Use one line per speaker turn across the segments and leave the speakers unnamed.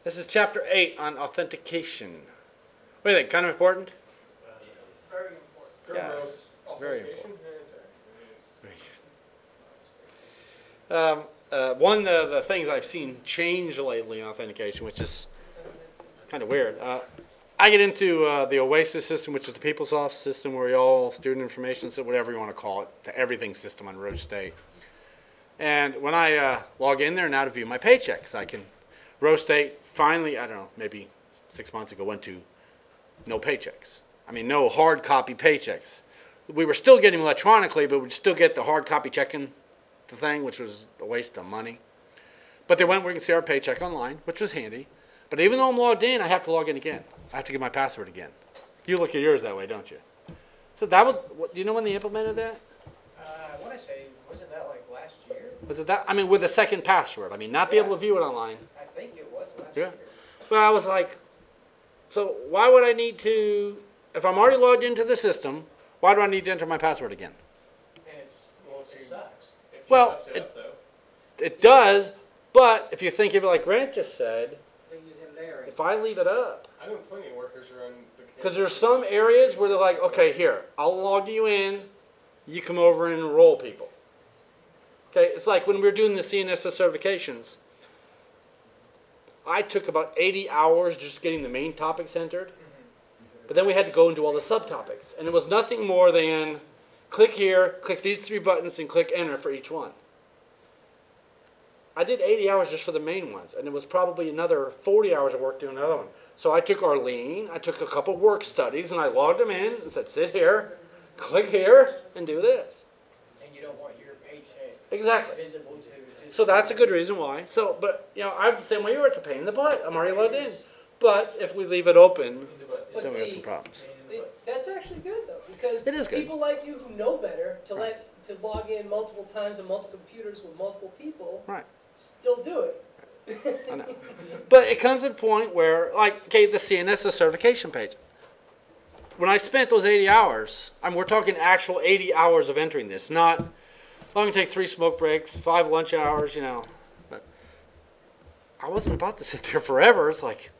This is Chapter 8 on authentication. What do you think? Kind of important?
Very important.
Kerberos
very
Authentication.
One of the things I've seen change lately in authentication, which is kind of weird. I get into the OASIS system, which is the PeopleSoft system, where we all student information, so whatever you want to call it, the everything system on Roche State. And when I log in there now to view my paychecks, I can, Roche State finally, I don't know, maybe 6 months ago, went to no paychecks. I mean, no hard copy paychecks. We were still getting them electronically, but we'd still get the hard copy checking the thing, which was a waste of money. But they went where we can see our paycheck online, which was handy. But even though I'm logged in, I have to log in again. I have to get my password again. You look at yours that way, don't you? So that was, do you know when they implemented that?
I want to say, wasn't that like last year?
Was it that? I mean, with a second password. I mean, not be able to view it online.
I think it was last year.
But I was like, so why would I need to, if I'm already logged into the system, why do I need to enter my password again?
And it sucks.
Well, it does, but if you think of it like Grant just said, if I leave it up,
I know plenty of workers around the
because there's some areas where they're like, okay, here, I'll log you in, you come over and enroll people. Okay, it's like when we were doing the CNSS certifications, I took about 80 hours just getting the main topics entered, but then we had to go and do all the subtopics, and it was nothing more than click here, click these 3 buttons, and click enter for each one. I did 80 hours just for the main ones, and it was probably another 40 hours of work doing another one. So I took Arlene, I took a couple work studies, and I logged them in and said, sit here, click here, and do this.
And you don't want your paycheck
Exactly.
visible to
So that's a good reason why. So, but, you know, I'm the same way you are. It's a pain in the butt. I'm already logged in. But if we leave it open, then we have some problems.
That's actually good, though, because
It is good.
people like you who know better to log in multiple times on multiple computers with multiple people
Right.
still do it.
I know. But it comes to a point where, like, okay, the CNSS certification page. When I spent those 80 hours, we're talking actual 80 hours of entering this, not, I'm going to take 3 smoke breaks, 5 lunch hours, you know. But I wasn't about to sit there forever. It's like,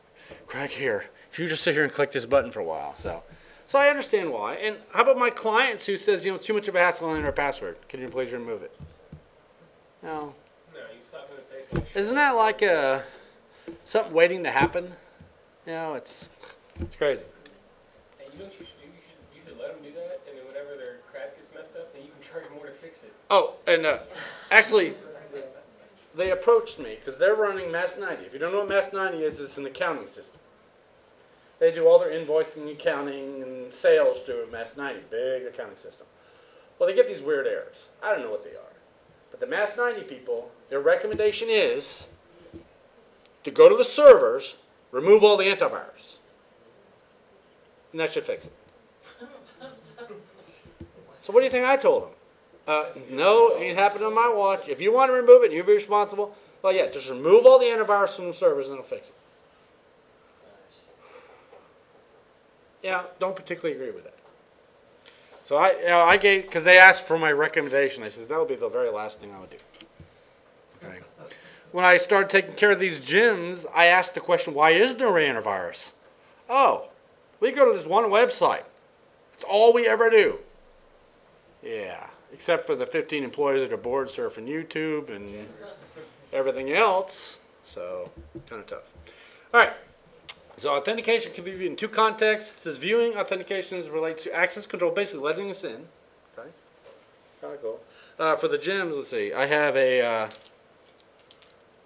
Greg, here, you just sit here and click this button for a while. So I understand why. And how about my clients who says, you know, it's too much of a hassle to enter a password. Can you please remove it? No.
No, you slap in the face.
Isn't that like something waiting to happen? You know, it's crazy.
And you know what you should do? You should let them do that, and then whenever their crap gets messed up, then you can charge them more to fix it.
Oh, and actually, they approached me because they're running Mass 90. If you don't know what Mass 90 is, it's an accounting system. They do all their invoicing, accounting, and sales through Mass 90, big accounting system. Well, they get these weird errors. I don't know what they are. But the Mass 90 people, their recommendation is to go to the servers, remove all the antivirus. And that should fix it. So what do you think I told them? No, ain't happening on my watch. If you want to remove it, you'll be responsible. Well, yeah, just remove all the antivirus from the servers and it'll fix it. Yeah, don't particularly agree with that. So I gave, because they asked for my recommendation. I said that would be the very last thing I would do. Okay. When I started taking care of these gyms, I asked the question, why is there antivirus? Oh, we go to this one website. It's all we ever do. Yeah, except for the 15 employees that are bored surfing YouTube and everything else. So, kind of tough. All right. So authentication can be viewed in 2 contexts. It says viewing authentications relates to access control, basically letting us in. Okay, kind of cool. For the gyms, let's see. I have a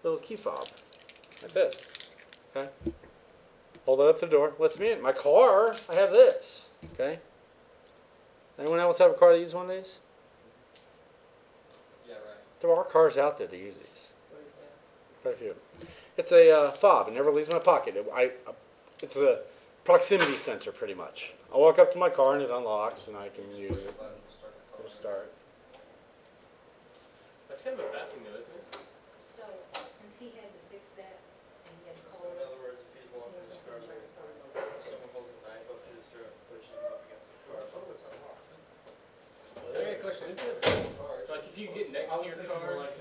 little key fob, like this. Okay, hold it up to the door, lets me in. My car, I have this. Okay. Anyone else have a car that uses one of these?
Yeah, right.
There are cars out there that use these. Quite a few. It's a fob. It never leaves my pocket. It's a proximity sensor, pretty much. I walk up to my car and it unlocks, and I can use it. It'll start.
That's kind of a bad thing, though, isn't it?
So, since he had to fix that, and he had to call
In
it,
other words, if he's walking his car, someone holds a knife up to his throat, pushing him up against the car.
So I got a question. Isn't it like if you get next to your car and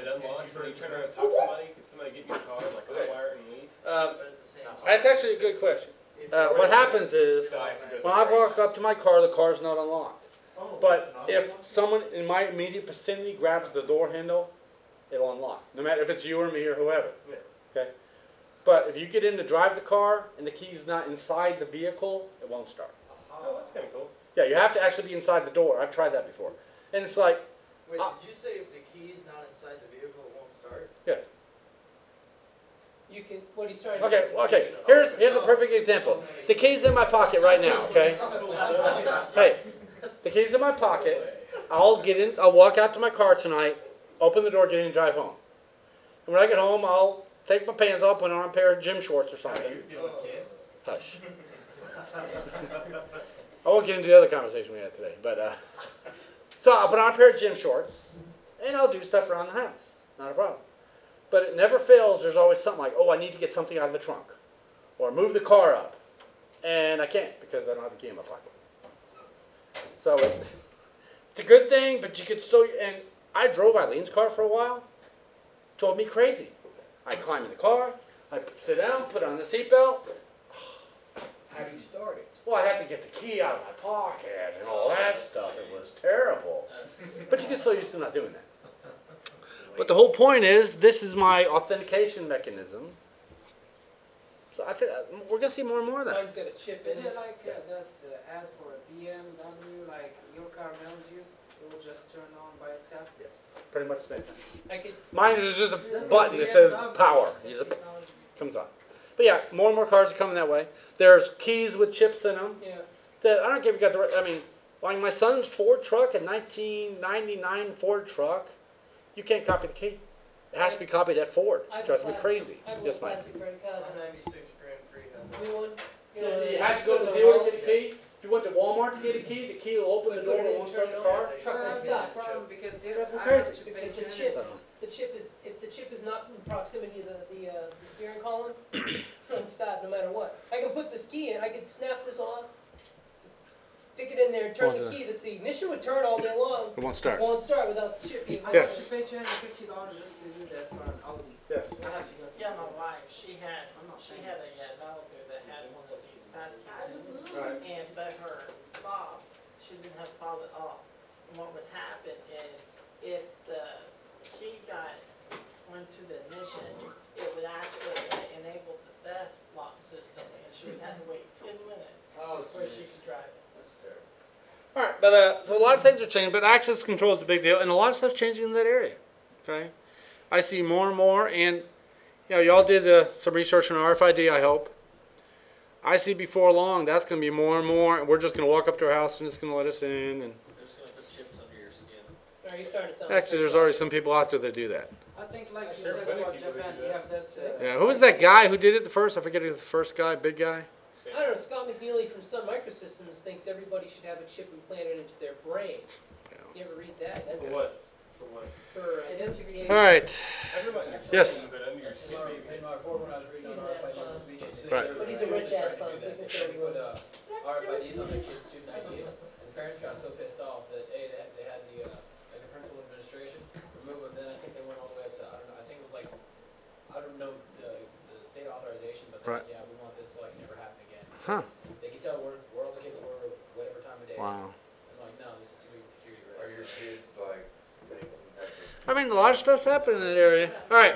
it unlocks, and you turn around and talk to somebody, could somebody get in your car, like hotwire it and leave?
But at the same time.
That's actually a good question. What happens is, when I walk up to my car, the car's not unlocked. But if someone in my immediate vicinity grabs the door handle, it'll unlock. No matter if it's you or me or whoever. Okay? But if you get in to drive the car and the key's not inside the vehicle, it won't start.
Oh, that's kind of cool.
Yeah, you have to actually be inside the door. I've tried that before. And it's like,
Wait, did you say if the key's not inside the vehicle, it won't start?
yes.
You can, what he's trying to
Okay, okay. Here's a perfect example. The key's in my pocket right now, okay? Hey, the key's in my pocket. I'll walk out to my car tonight, open the door, get in and drive home. And when I get home, I'll take my pants off, put on a pair of gym shorts or something. Hush. I won't get into the other conversation we had today, but so I'll put on a pair of gym shorts, and I'll do stuff around the house. Not a problem. But it never fails. There's always something like, oh, I need to get something out of the trunk, or move the car up, and I can't because I don't have the key in my pocket. So it's a good thing, but you could still. And I drove Eileen's car for a while. Drove me crazy. I climb in the car, I sit down, put on the seatbelt.
How do you start it?
Well, I had to get the key out of my pocket and all that stuff. It was terrible. But you get so used to not doing that. But the whole point is, this is my authentication mechanism. So I think we're going to see more and more of that.
Mine's got a chip
Is
in
it
it.
like that's ad for a BMW, like your car knows you, it will just turn on by itself?
Yes, pretty much the same thing.
I could,
Mine is just a button that says power. You just comes on. But yeah, more and more cars are coming that way. There's keys with chips in them.
yeah.
That I don't care if you got the right. I mean, like my son's Ford truck, a 1999 Ford truck, you can't copy the key. It has to be copied at Ford.
I have a
Drives me
plastic-
crazy.
I have a
Yes, Mike.
plastic credit card.
96 grand free.
We want,
You had to go to the dealer to get a key. If you went to Walmart to get a key, the key will open the door and won't start the car.
Truck
Well,
will
that's
stop.
the problem because
Drives me
I
crazy.
have to
Because
pay
the
$200.
chip,
So,
the chip is, if the chip is not in proximity to the steering column, it'll stop no matter what. I can put this key in, I could snap this on, stick it in there, turn the key, that the ignition would turn all day long.
it won't
It
start.
won't start without the chip being.
I
Yes.
have to pay $250 just to do that for an Audi.
Yes.
I have to go to.
Yeah, my wife, she had
I'm not
a
saying.
Valico that had one of these passkeys in
Right.
it, and but her fob, she didn't have fob at all. And what would happen is, if the key went to the ignition, it would actually enable the theft lock system, and she would have to wait 10 minutes before she could drive it.
All right, but so a lot of things are changing, but access control is a big deal, and a lot of stuff's changing in that area. Okay, I see more and more, and y'all did some research on RFID. I hope. I see before long that's going to be more and more, and we're just going to walk up to our house and it's going to let us in. And
They're just gonna put chips under your skin.
Are you starting to sound?
actually, there's already some people out there that do that.
I think like you
Sure,
said
plenty of
about
people who
Japan,
do
you
that.
have that.
Yeah, who was that guy who did it the first? I forget who the first guy, big guy.
I don't know, Scott McNeely from Sun Microsystems thinks everybody should have a chip implanted into their brain. You ever read that? That's
For what? For what?
for identification.
All right.
Everybody.
Yes.
But under your skin.
In my report when I was reading on RFIDs this weekend, they said
Right.
there was
But he's a rich
trying
ass
to
clown,
do
so he
that.
can say what he
They put
wants.
RFIDs on their kids' student IDs, and the parents got so pissed off that they had the like the principal administration remove it. Then I think they went all the way up to I don't know. I think it was like I don't know the state authorization, but
Right.
yeah, we want this to like never happen again.
Huh.
They can tell where all the kids were, whatever time of day.
Wow.
I'm like, no, this is too big a security risk.
Are your kids like taking some type of
I mean, a lot of stuff's happening in that area. All right.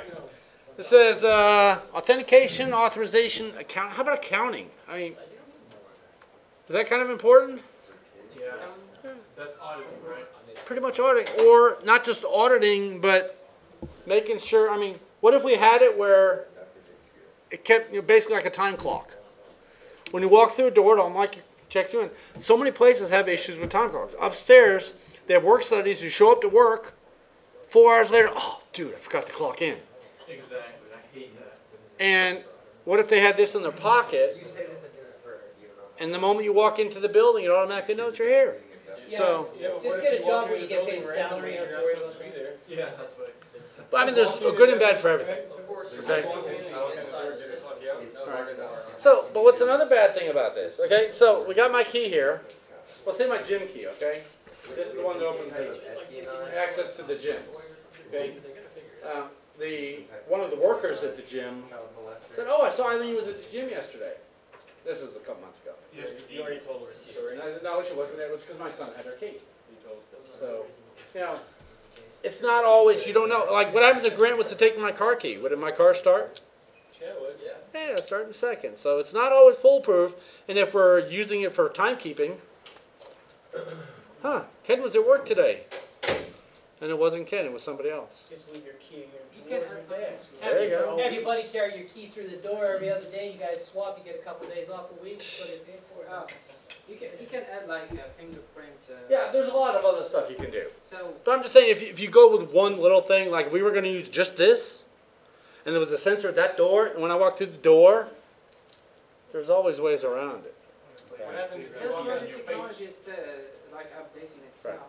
It says authentication, authorization, account. How about accounting? I mean, is that kind of important?
Yeah. That's auditing, right?
Pretty much auditing, or not just auditing, but making sure. I mean, what if we had it where it kept basically like a time clock? When you walk through a door, it'll like check you in. So many places have issues with time clocks. Upstairs, they have work studies. You show up to work, 4 hours later, oh, dude, I forgot to clock in.
Exactly. I hate that.
And what if they had this in their pocket, and the moment you walk into the building, it automatically knows you're here? So,
Yeah, but
Just
what
get
if
a
you walk
job where
in
you
the
get paid
building
salary
randomly
and
you're
you're
not supposed to be there?
Yeah, that's what.
but I mean, there's a good and bad for everything.
Of course,
Okay.
Walk in and you walk in the door, get it, lock you out.
So, but what's another bad thing about this? Okay, so we got my key here. Well, say my gym key, okay? This is the one that opens the access to the gyms. Okay. one of the workers at the gym said, "Oh, I saw Eileen was at the gym yesterday." This is a couple months ago.
You already told us the story.
And I said, "No, she wasn't. It was because my son had her key."
You told us that.
So, you know, it's not always. You don't know. Like, what happens if Grant was to take my car key? Would my car start?
Yeah, it would, yeah.
Yeah, it'll start in a second. So it's not always foolproof. And if we're using it for timekeeping, Ken was at work today. And it wasn't Ken, it was somebody else.
Just leave your key in
You
your
can
drawer
add
in
something.
your desk.
There you go.
Have your buddy carry your key through the door every other day. You guys swap. You get a couple days off a week. So they pay for it.
You can add like a fingerprint.
Yeah, there's a lot of other stuff you can do.
So
But I'm just saying, if you go with one little thing, like if we were going to use just this, and there was a sensor at that door, and when I walk through the door, there's always ways around it.
What happens if you
that's
walk
where
on
the
your
technology
face?
is like updating itself.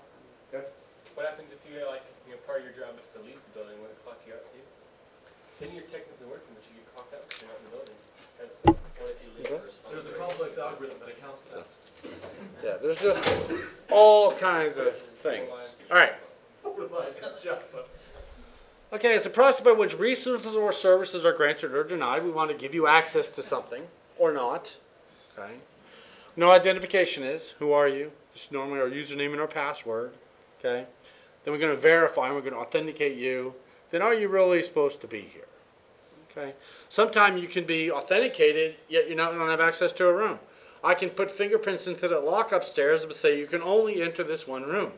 What happens if you like, part of your job is to leave the building when they clock you out too? So then you're technically working, but you get clocked out because you're not in the building. That's
What if you leave
Okay.
for
There's a complex algorithm that accounts for that.
Yeah, there's just all kinds of things. All right. Okay, it's a process by which resources or services are granted or denied. We want to give you access to something or not. Okay. No identification is. Who are you? Just normally our username and our password. Okay. Then we're going to verify and we're going to authenticate you. Then are you really supposed to be here? Okay. Sometimes you can be authenticated, yet you don't have access to a room. I can put fingerprints into the lock upstairs but say you can only enter this one room.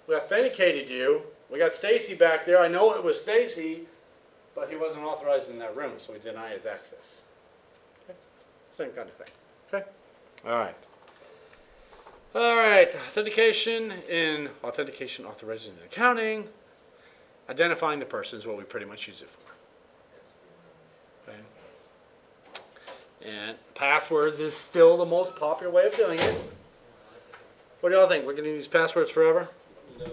We authenticated you. We got Stacy back there. I know it was Stacy, but he wasn't authorized in that room, so we deny his access. Okay. Same kind of thing. Okay? All right. All right. Authentication in Authentication, Authorization, and Accounting. Identifying the person is what we pretty much use it for. Okay. And passwords is still the most popular way of doing it. What do y'all think? We're going to use passwords forever?
no.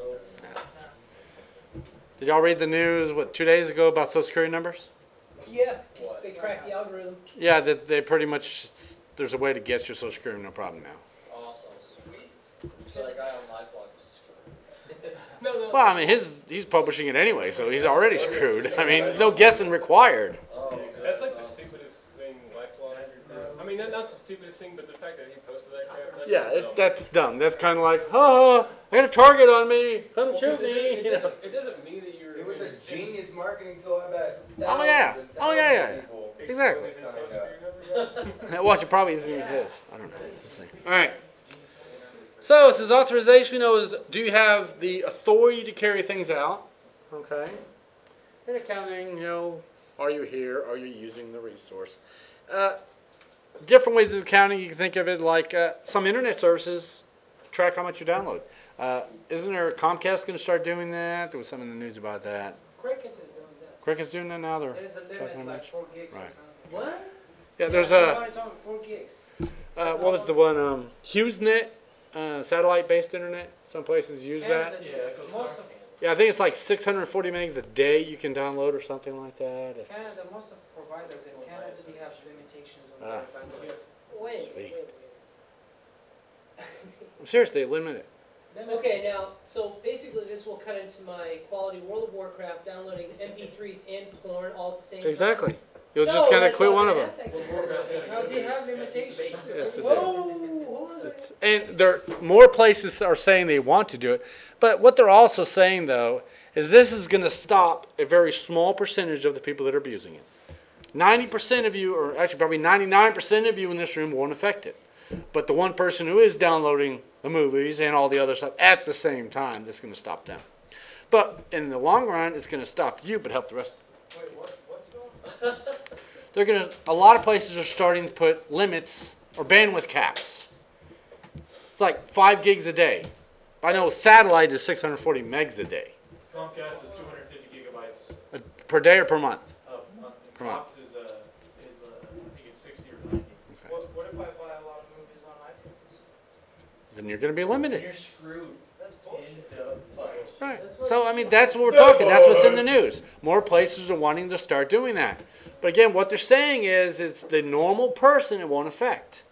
Did y'all read the news, 2 days ago about Social Security numbers?
Yeah,
What?
they cracked the algorithm.
Yeah, that they pretty much, there's a way to get your Social Security, no problem now.
Awesome. Sweet. So that guy on LifeLock is screwed.
No.
Well, I mean, he's publishing it anyway, so he's already screwed. I mean, no guessing required.
Oh,
That's like the stupidest thing, lifelong. I mean, not the stupidest thing, but the fact that he posted that crap. That's
Yeah,
dumb.
that's dumb. That's kind of like, I got a target on me. Come
Well,
shoot
'cause
me. You know.
it doesn't mean that you're.
It was a genius marketing tool, I bet.
Oh, yeah. Oh, yeah, yeah.
People
Exactly.
His social
signed up.
security number,
Watch, it probably isn't even his. I don't know. Let's see. All right. So it says authorization. You know, is do you have the authority to carry things out? Okay. In accounting, you know, are you here? Are you using the resource? Different ways of accounting. You can think of it like some internet services track how much you download. Isn't there Comcast going to start doing that? There was something in the news about that.
Cricket is doing that.
Cricket's doing that now. They're
There's a
tracking
limit
how
like
much.
4 gigs
Right.
or something.
What?
Yeah, there's
Yeah,
a
it's only 4 gigs.
what was the one? HughesNet, satellite-based internet. Some places use that.
Canada,
Yeah, it goes
most
far.
of
Yeah, I think it's like 640 megs a day you can download or something like that. It's,
Canada, most of providers in Canada, they have limitations on
Ah.
their bandwidth.
Sweet. I'm serious, they limit it.
Okay, now, so basically this will cut into my quality World of Warcraft downloading MP3s and porn all at the same time.
Exactly. You'll
No,
just gotta
that's
quit
not
one of
gonna
them.
happen.
Now, they have limitations.
Yes, it
Whoa,
does.
hold on a second.
It's, and there more places are saying they want to do it, but what they're also saying though is this is going to stop a very small percentage of the people that are abusing it. 90% of you, or actually probably 99% of you in this room won't affect it, but the one person who is downloading the movies and all the other stuff at the same time, that's going to stop them. But in the long run, it's going to stop you, but help the rest of them.
Wait, what's going on?
They're going to. A lot of places are starting to put limits or bandwidth caps. It's like 5 gigs a day. I know satellite is 640 megs a day.
Comcast is 250 gigabytes
Per day or per month?
a month. And
Per month.
Cox is I think it's 60 or 90.
What if I buy a lot of movies on iTunes?
Then you're going to be limited.
You're screwed
That's
in
bullshit.
the butt.
Right. So, I mean, that's what we're talking. That's what's in the news. More places are wanting to start doing that. But again, what they're saying is it's the normal person it won't affect.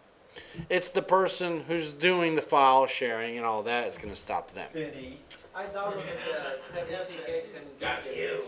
It's the person who's doing the file sharing and all that that's going to stop them.
Benny.
I downloaded 70 gigs and
Got you.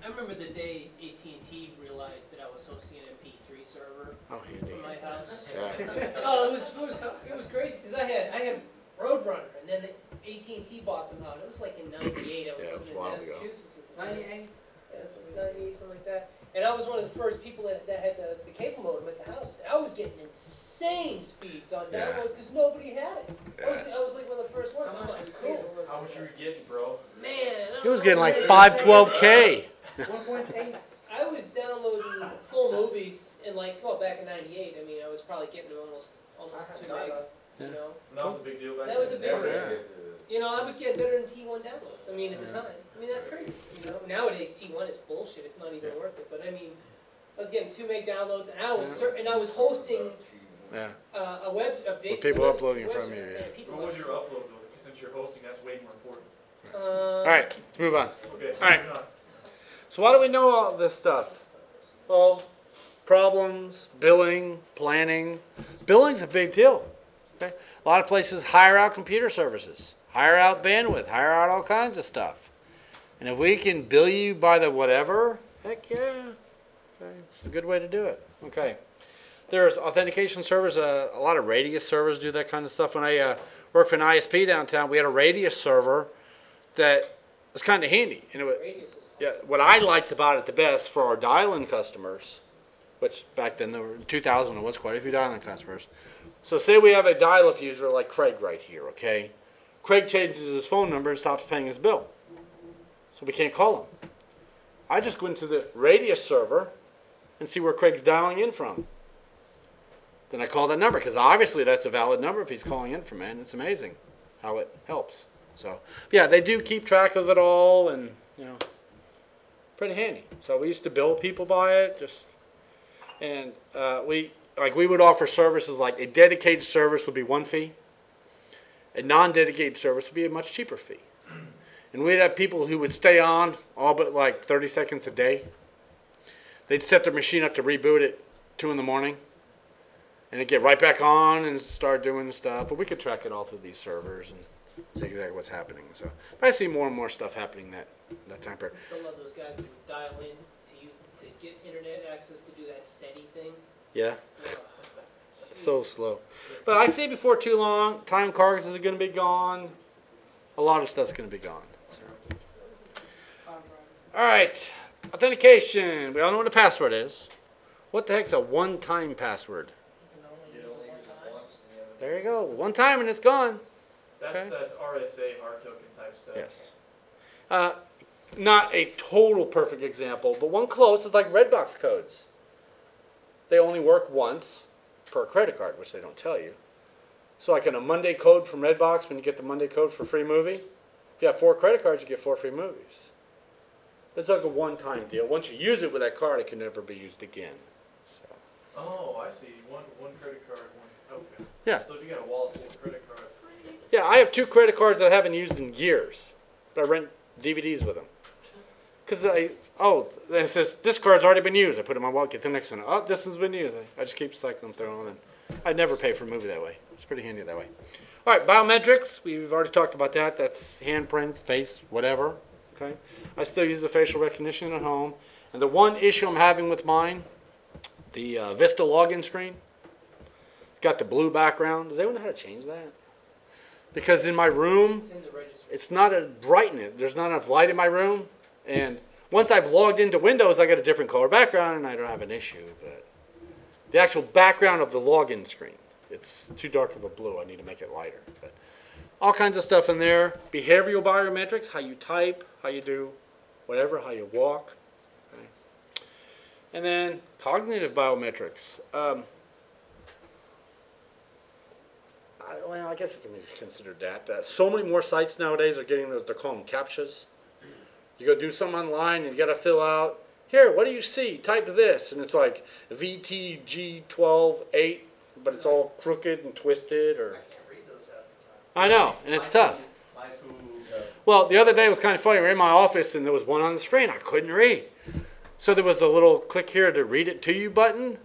I remember the day AT&T realized that I was hosting an MP3 server
Oh, handy.
from my house.
Yeah.
Oh, it was crazy because I had Roadrunner, and then AT&T bought them out. It was like in '98. I was
Yeah, it was
living
a while
in
ago.
Massachusetts at the time.
98?
Yeah, 98, something like that. And I was one of the first people that had the cable modem at the house. And I was getting insane speeds on
Yeah.
downloads because nobody had it.
Yeah.
I was like one of the first ones. I'm like, cool.
How much you were getting, bro?
Man, I
He
don't
was
know,
getting like
it
512K.
1.8?
I was downloading full movies in back in '98. I mean, I was probably getting almost 2 meg. You know,
That was a big deal back
That
then.
was a big deal.
Yeah.
You know, I was getting better than T1 downloads. I mean, at the time. I mean, that's crazy. You know, nowadays T1 is bullshit. It's not even worth it. But I mean, I was getting 2 meg downloads, and I was hosting
Yeah.
a basically
people
web-
uploading
web
from
server.
you, yeah.
People
What was your upload though? Because since you're hosting, that's way more important.
All right, let's move on.
Okay.
All right.
moving on.
So why do we know all this stuff? Well, problems, billing, planning. Billing's a big deal. Okay? A lot of places hire out computer services, hire out bandwidth, hire out all kinds of stuff. And if we can bill you by the whatever, heck yeah. Okay, it's a good way to do it. Okay. There's authentication servers. A lot of radius servers do that kind of stuff. When I worked for an ISP downtown, we had a radius server that was kind of handy. And it was,
Radius is
yeah, what I liked about it the best for our dial-in customers, which back then there were 2000 there was quite a few dial-in customers. So say we have a dial-up user like Craig right here, okay? Craig changes his phone number and stops paying his bill. So we can't call him. I just go into the radius server and see where Craig's dialing in from. Then I call that number because obviously that's a valid number if he's calling in from, man. It's amazing how it helps. So yeah, they do keep track of it all, and you know, pretty handy. So we used to bill people by it, and we would offer services like a dedicated service would be one fee, a non-dedicated service would be a much cheaper fee, and we'd have people who would stay on all but like 30 seconds a day. They'd set their machine up to reboot at 2 in the morning, and they'd get right back on and start doing the stuff. But we could track it all through these servers and see exactly what's happening. So but I see more and more stuff happening that time period.
I still love those guys who dial in to get internet access to do that SETI thing.
Yeah,
Ugh.
so slow. But I see before too long, time cards is going to be gone. A lot of stuff's going to be gone. So. All right, authentication. We all know what a password is. What the heck's a one-time password?
You only use it once and you have
There you go. One time and it's gone.
That's
Okay.
that RSA hard token type stuff.
Yes. Not a total perfect example, but one close is like Redbox codes. They only work once per credit card, which they don't tell you. So like in a Monday code from Redbox, when you get the Monday code for free movie, if you have 4 credit cards, you get 4 free movies. It's like a one-time deal. Once you use it with that card, it can never be used again. So.
Oh, I see. One credit card, one. Okay.
Yeah.
So if you got a wallet full of credit cards.
Yeah, I have 2 credit cards that I haven't used in years, but I rent DVDs with them. Because it says, this card's already been used. I put it in my wallet, get the next one. Oh, this one's been used. I just keep cycling through them. And I never pay for a movie that way. It's pretty handy that way. All right, biometrics. We've already talked about that. That's handprints, face, whatever. Okay. I still use the facial recognition at home. And the one issue I'm having with mine, the Vista login screen, it's got the blue background. Does anyone know how to change that? Because in my room,
It's in the registry.
it's not a brightness. There's not enough light in my room. And once I've logged into Windows, I get a different color background, and I don't have an issue. But the actual background of the login screen, it's too dark of a blue. I need to make it lighter. But all kinds of stuff in there. Behavioral biometrics, how you type, how you do whatever, how you walk. Okay. And then cognitive biometrics. Well, I guess it can be considered that. So many more sites nowadays are getting those, they're calling them CAPTCHAs. You go do something online and you got to fill out, here, what do you see? Type this. And it's like VTG128, but it's all crooked and twisted. Or
I can't read those half the time.
I know, and it's tough.
My poo.
Well, the other day it was kind of funny. We were in my office and there was one on the screen. I couldn't read. So there was a little click here to read it to you button.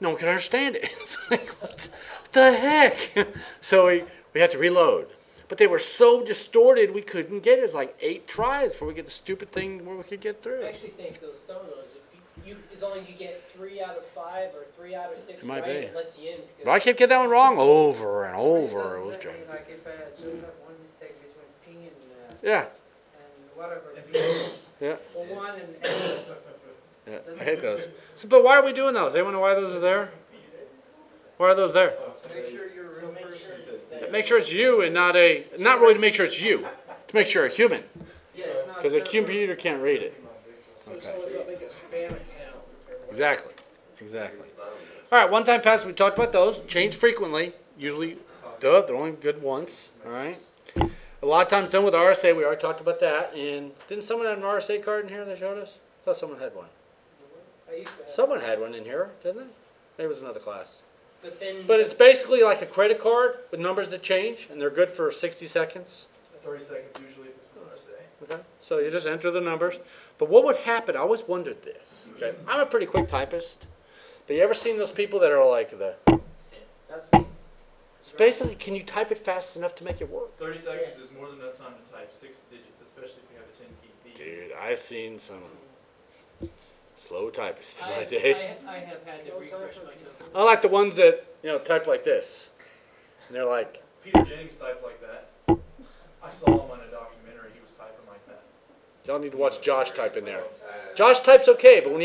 No one could understand it. It's like, what the heck? So we had to reload. But they were so distorted we couldn't get it. It's like 8 tries before we get the stupid thing where we could get through.
I actually think some of those, if you, as long as you get 3 out of 5 or 3 out of 6
It might
right,
be.
it lets you in. Because
But I kept getting that one wrong over and over. It was
Doesn't
driving.
let me, like if I just have one mistake between P and
Yeah,
whatever B,
yeah,
or 1 and N.
yeah. I hate those. So, but why are we doing those? Anyone know why those are there? Why are those there?
Make sure you're a real person.
Make sure it's you and not really to make sure it's you. To make sure a human.
Yeah, it's not
Because a
separate.
computer can't read it.
So someone's got like a spam account.
Exactly. Exactly. All right, one-time password. We talked about those. Change frequently. Usually, they're only good once. All right. A lot of times done with RSA. We already talked about that. And didn't someone have an RSA card in here they showed us? I thought someone had one.
I used to have,
Someone had one in here, didn't they? Maybe it was another class.
but then.
But it's basically like a credit card with numbers that change, and they're good for 60 seconds.
30 seconds usually if it's for RSA.
Okay. So you just enter the numbers. But what would happen? I always wondered this. Okay. I'm a pretty quick typist. But you ever seen those people that are like
That's me.
it's basically, can you type it fast enough to make it work?
30 seconds is more than enough time to type 6 digits, especially if you have a 10 key.
Dude, I've seen some slow typists in
I,
my day.
I have had to refresh my token.
I like the ones that, type like this. And they're like,
Peter Jennings typed like that. I saw him on a documentary. He was typing like that.
y'all need to watch Josh type in there. Josh types okay, but when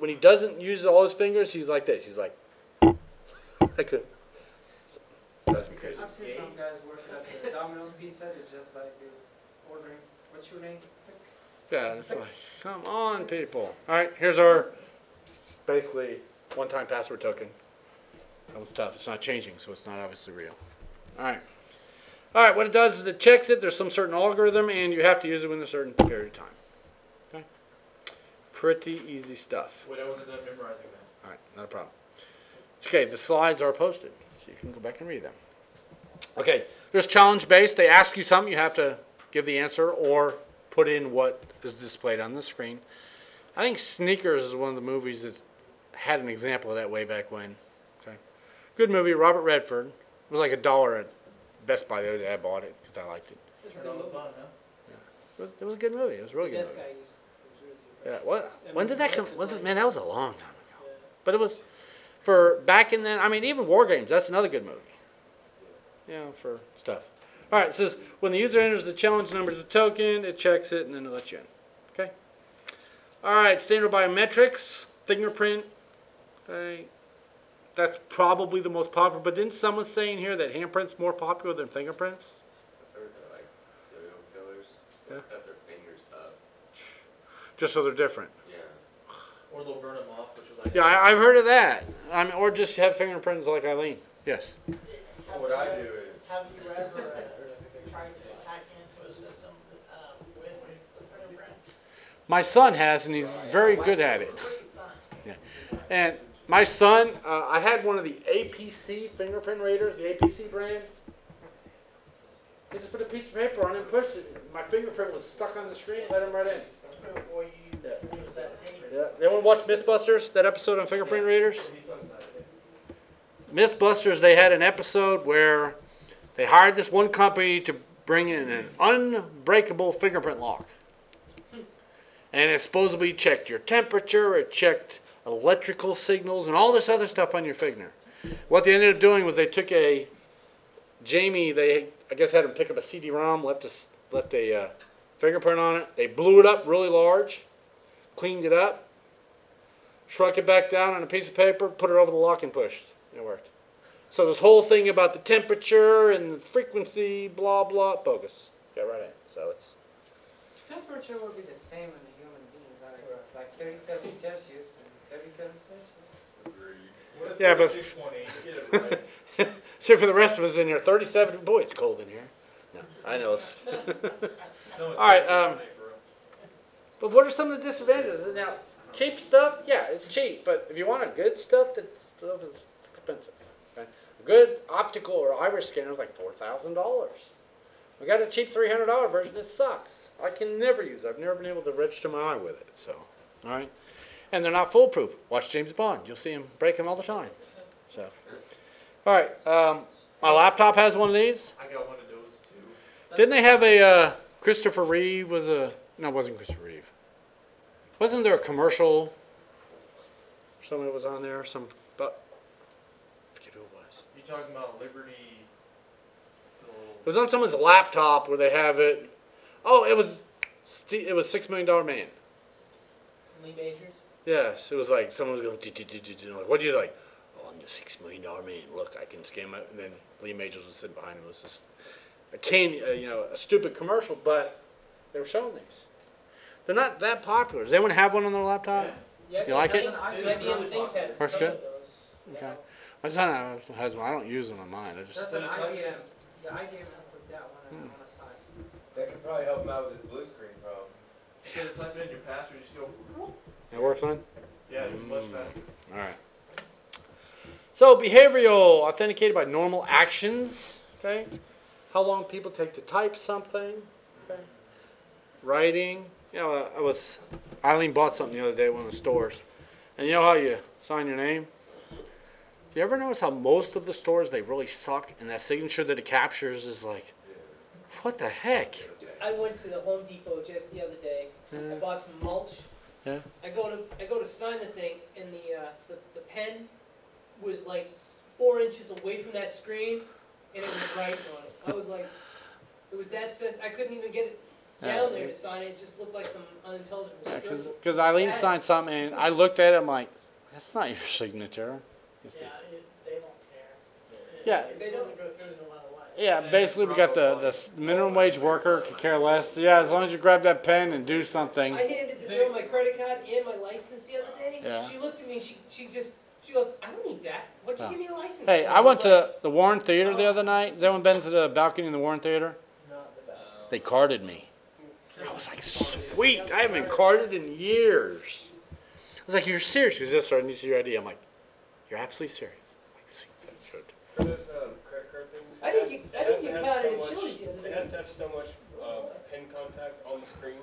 he doesn't use all his fingers, he's like this. He's like, I could. That's me crazy.
I've seen some guys working at the Domino's Pizza, they just like do ordering, what's your name?
Yeah, it's like, come on, people. All right, here's our basically one-time password token. That was tough. It's not changing, so it's not obviously real. All right. All right, what it does is it checks it. There's some certain algorithm, and you have to use it within a certain period of time. Okay? Pretty easy stuff.
Wait, I wasn't done memorizing that.
All right, not a problem. It's okay, the slides are posted, so you can go back and read them. Okay, there's challenge-based. They ask you something, you have to give the answer or put in what is displayed on the screen. I think Sneakers is one of the movies that had an example of that way back when. Okay, good movie, Robert Redford. It was like $1 at Best Buy the other day. I bought it because I liked it.
It's a
Turned
good
on the
movie.
fun, huh?
It was a good movie. It was a really good
Deaf
movie.
guy used it.
Yeah, what? When did that come? Was it? Man, that was a long time ago.
Yeah.
But it was for back in then. I mean, even War Games. That's another good movie. For stuff. All right. It says when the user enters the challenge number to the token, it checks it and then it lets you in. Okay. All right. Standard biometrics, fingerprint. Okay. That's probably the most popular. But didn't someone say in here that handprint's more popular than fingerprints?
I've heard that like serial killers cut their fingers up.
Just so they're different.
Yeah.
Or they'll burn them off, which is like.
Yeah, I've heard of that. I mean, or just have fingerprints like Eileen. Yes.
What I do is,
Have you ever tried to hack into a system with the fingerprint?
My son has, and he's very good at it.
Pretty fun.
Yeah. And my son, I had one of the APC fingerprint readers, the APC brand. They just put a piece of paper on it and pushed it. My fingerprint was stuck on the screen, let him right in.
Or you use that tape.
Yeah. They want to watch Mythbusters, that episode on fingerprint readers? Mythbusters, they had an episode where they hired this one company to bring in an unbreakable fingerprint lock. And it supposedly checked your temperature, it checked electrical signals, and all this other stuff on your finger. What they ended up doing was they took Jamie, they, I guess, had him pick up a CD-ROM, left a fingerprint on it. They blew it up really large, cleaned it up, shrunk it back down on a piece of paper, put it over the lock and pushed. It worked. So this whole thing about the temperature and the frequency, blah, blah, bogus. Got right in. So it's...
Temperature will be the same in the human beings. It's like 37 Celsius and 37 Celsius.
Yeah, but-
6.8, get it right.
So for the rest of us in here, 37, boy, it's cold in here. No, I know it's...
No, it's
All right,
6.8 for real.
But what are some of the disadvantages? Now, cheap stuff, yeah, it's cheap. But if you want a good stuff, that stuff is expensive. Okay? A good optical or iris scanner is like $4,000. We got a cheap $300 version. It sucks. I can never use it. I've never been able to register my eye with it. So, all right. And they're not foolproof. Watch James Bond. You'll see him break them all the time. So, all right. My laptop has one of these.
I got one of those too.
Didn't they have a Christopher Reeve was a no, it wasn't Christopher Reeve. Wasn't there a commercial? Somebody was on there. But I forget who it was.
You talking about Liberty?
It was on someone's laptop where they have it. Oh, it was $6 Million Man.
Lee Majors?
Yes, it was like someone was going. Like, what do you like? Oh, I'm the $6 Million Man. Look, I can scan my. And then Lee Majors was sitting behind him. It was just a stupid commercial, but they were showing these. They're not that popular. Does anyone have one on their laptop?
Yeah,
You like it?
IBM ThinkPads.
Works good?
Those.
Okay. My son has one. I don't use them on mine. I
That's
just.
an IBM. The IBM have put that one on a side.
That could probably help him out with his blue screen problem.
So to type in your password, just go.
It works fine.
Yeah, it's much faster.
All right. So behavioral authenticated by normal actions. Okay. How long people take to type something. Okay. Writing. Eileen bought something the other day at one of the stores. And you know how you sign your name? Do you ever notice how most of the stores, they really suck, and that signature that it captures is like, what the heck?
I went to the Home Depot just the other day. I bought some mulch.
Yeah.
I go to sign the thing, and the pen was like 4 inches away from that screen, and it was right on it. I was like, it was that sense. I couldn't even get it down there to sign it. It just looked like some unintelligible scribble.
Because Eileen signed something, and I looked at it, I'm like, that's not your signature. Yes, it
Yeah,
is.
they don't care.
Yeah.
They don't go through no matter what.
Yeah, basically we got the minimum wage worker could care less. Yeah, as long as you grab that pen and do something.
I handed the girl my credit card and my license the other day.
Yeah.
She looked at me. She goes, I don't need that. What'd you
Oh.
give me a license
Hey,
for?
I went
was
to the Warren Theater the other night. Has anyone been to the balcony in the Warren Theater? They carded me. I was like, sweet. I haven't been carded in years. I was like, you're serious? Because this, I need to see your ID. I'm like, you're absolutely serious. I'm like, sweet, that's good.
For those credit card things,
I didn't get carded at Chili's the other day.
It has to have so much pin contact on the screen.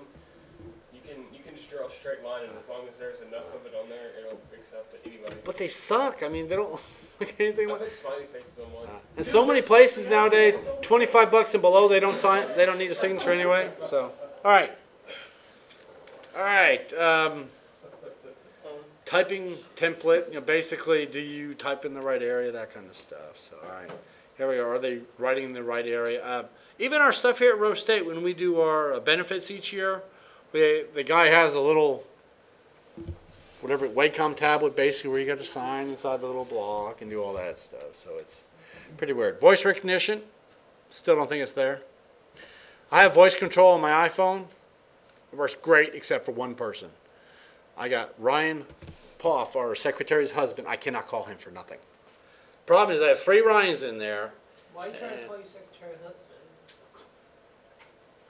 You can just draw a straight line, and as long as there's enough of it on there, it'll accept anybody's.
But they suck. I mean, they don't look anything
I
like.
put smiley faces on one.
And so many places nowadays, $25 and below, they don't sign. They don't need a signature anyway. So, all right. Typing template. Basically, do you type in the right area? That kind of stuff. So, all right. Here we go. Are they writing in the right area? Even our stuff here at Rose State, when we do our benefits each year, the guy has a little, whatever, Wacom tablet, basically, where you got to sign inside the little block and do all that stuff. So it's pretty weird. Voice recognition, still don't think it's there. I have voice control on my iPhone. It works great except for one person. I got Ryan Poff, our secretary's husband. I cannot call him for nothing. Problem is I have 3 Ryans in there.
Why are you trying to call your secretary husband?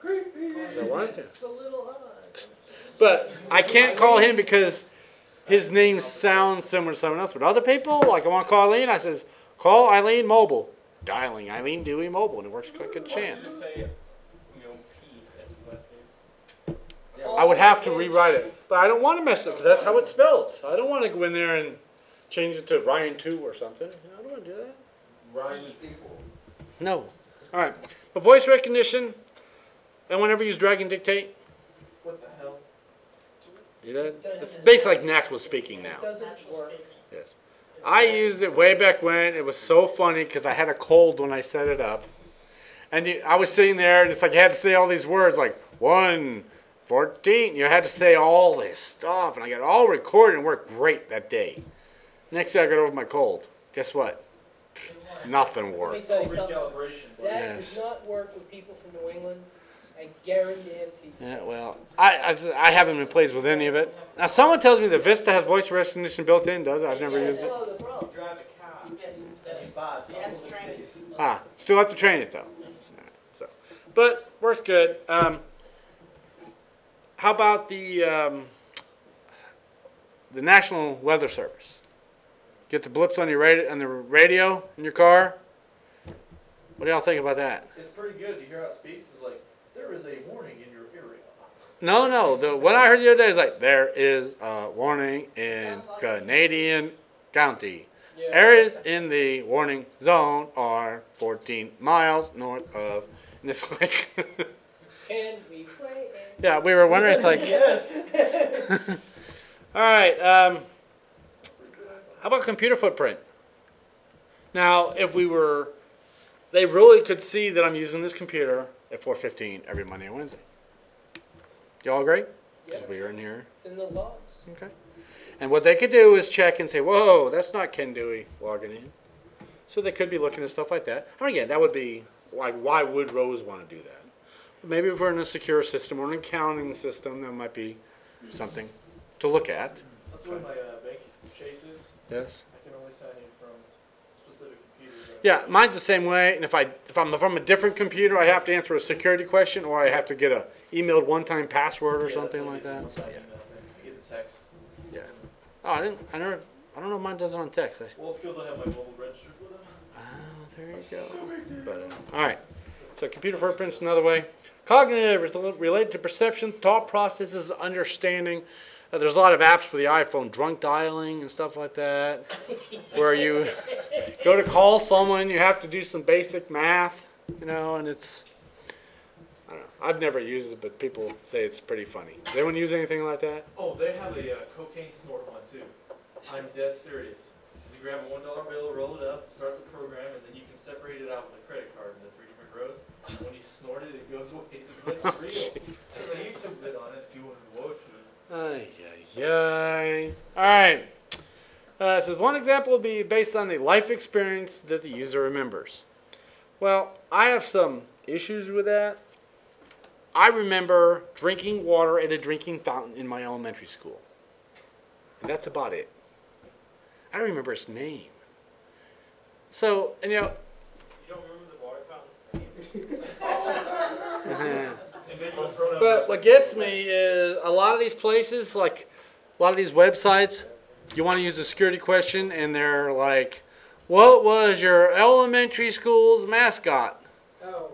Is that right?
It's a little odd.
But I can't call him because his name sounds similar to someone else. But other people, like I want to call Eileen, I says, call Eileen Mobile. Dialing Eileen Dewey Mobile, and it works like a chance.
Just say, P as his last name.
I would have to rewrite it. But I don't want to mess it, because that's how it's spelled. I don't want to go in there and change it to Ryan 2 or something. I don't want to do that.
Ryan sequel.
No. All right. But voice recognition, and whenever you use drag and dictate,
What the hell?
you did? It's basically like natural speaking now.
It doesn't work.
Yes. I used it way back when. It was so funny because I had a cold when I set it up. And I was sitting there, and it's like you had to say all these words, like 1:14. You had to say all this stuff. And I got it all recorded and worked great that day. Next day I got over my cold. Guess what? Nothing
Let me
worked.
tell you something.
Recalibration.
That
Yes.
does not work with people from New England. I guarantee you.
Yeah, well, I haven't been pleased with any of it. Now, someone tells me the Vista has voice recognition built in. Does it? I've never used it.
That's the problem.
Drive a car. Yes, you have to train it.
Ah, still have to train it though. Alright, so, but works good. How about the National Weather Service? Get the blips on your radio in your car. What do y'all think about that?
It's pretty good. You hear how it speaks? It's like, there is a warning in your area.
No. The one I heard the other day is like, there is a warning in Canadian County. Areas in the warning zone are 14 miles north of And it's like,
Can we play it?
yeah, we were wondering, it's like, all right, how about computer footprint? Now, if we were, they really could see that I'm using this computer at 4:15 every Monday and Wednesday. Y'all agree? Because
Yep.
we are in here.
It's in the logs.
Okay. And what they could do is check and say, whoa, that's not Ken Dewey logging in. So they could be looking at stuff like that. And again, that would be, like, why would Rose want to do that? Maybe if we're in a secure system or an accounting system, that might be something to look at.
That's the way my bank Chase is.
Yes.
I can only sign in from specific computers.
Yeah, mine's the same way. And if I'm from a different computer, I have to answer a security question, or I have to get a emailed one-time password or something like that. So, yeah.
You get the text.
Yeah. Oh, I don't know if mine does it on text.
Well, it's because I have my mobile registered with them.
Oh, there you go. But, all right. So computer footprint's another way. Cognitive is related to perception, thought processes, understanding. There's a lot of apps for the iPhone, drunk dialing and stuff like that, where you go to call someone, you have to do some basic math, and it's, I don't know. I've never used it, but people say it's pretty funny. Does anyone use anything like that?
Oh, they have a cocaine snort one too. I'm dead serious. Because you grab a $1 bill, roll it up, start the program, and then you can separate it out with a credit card into 3 different rows. When you snort it, it goes away. It just looks real. There's a YouTube vid on it if you want to watch it.
Ay, ay, ay. All right. It says one example will be based on the life experience that the user remembers. Well, I have some issues with that. I remember drinking water at a drinking fountain in my elementary school. And that's about it. I don't remember its name. So, and
You don't remember the water fountain's name?
but what gets me is a lot of these places, like a lot of these websites, you want to use a security question and they're like, what was your elementary school's mascot?
Oh.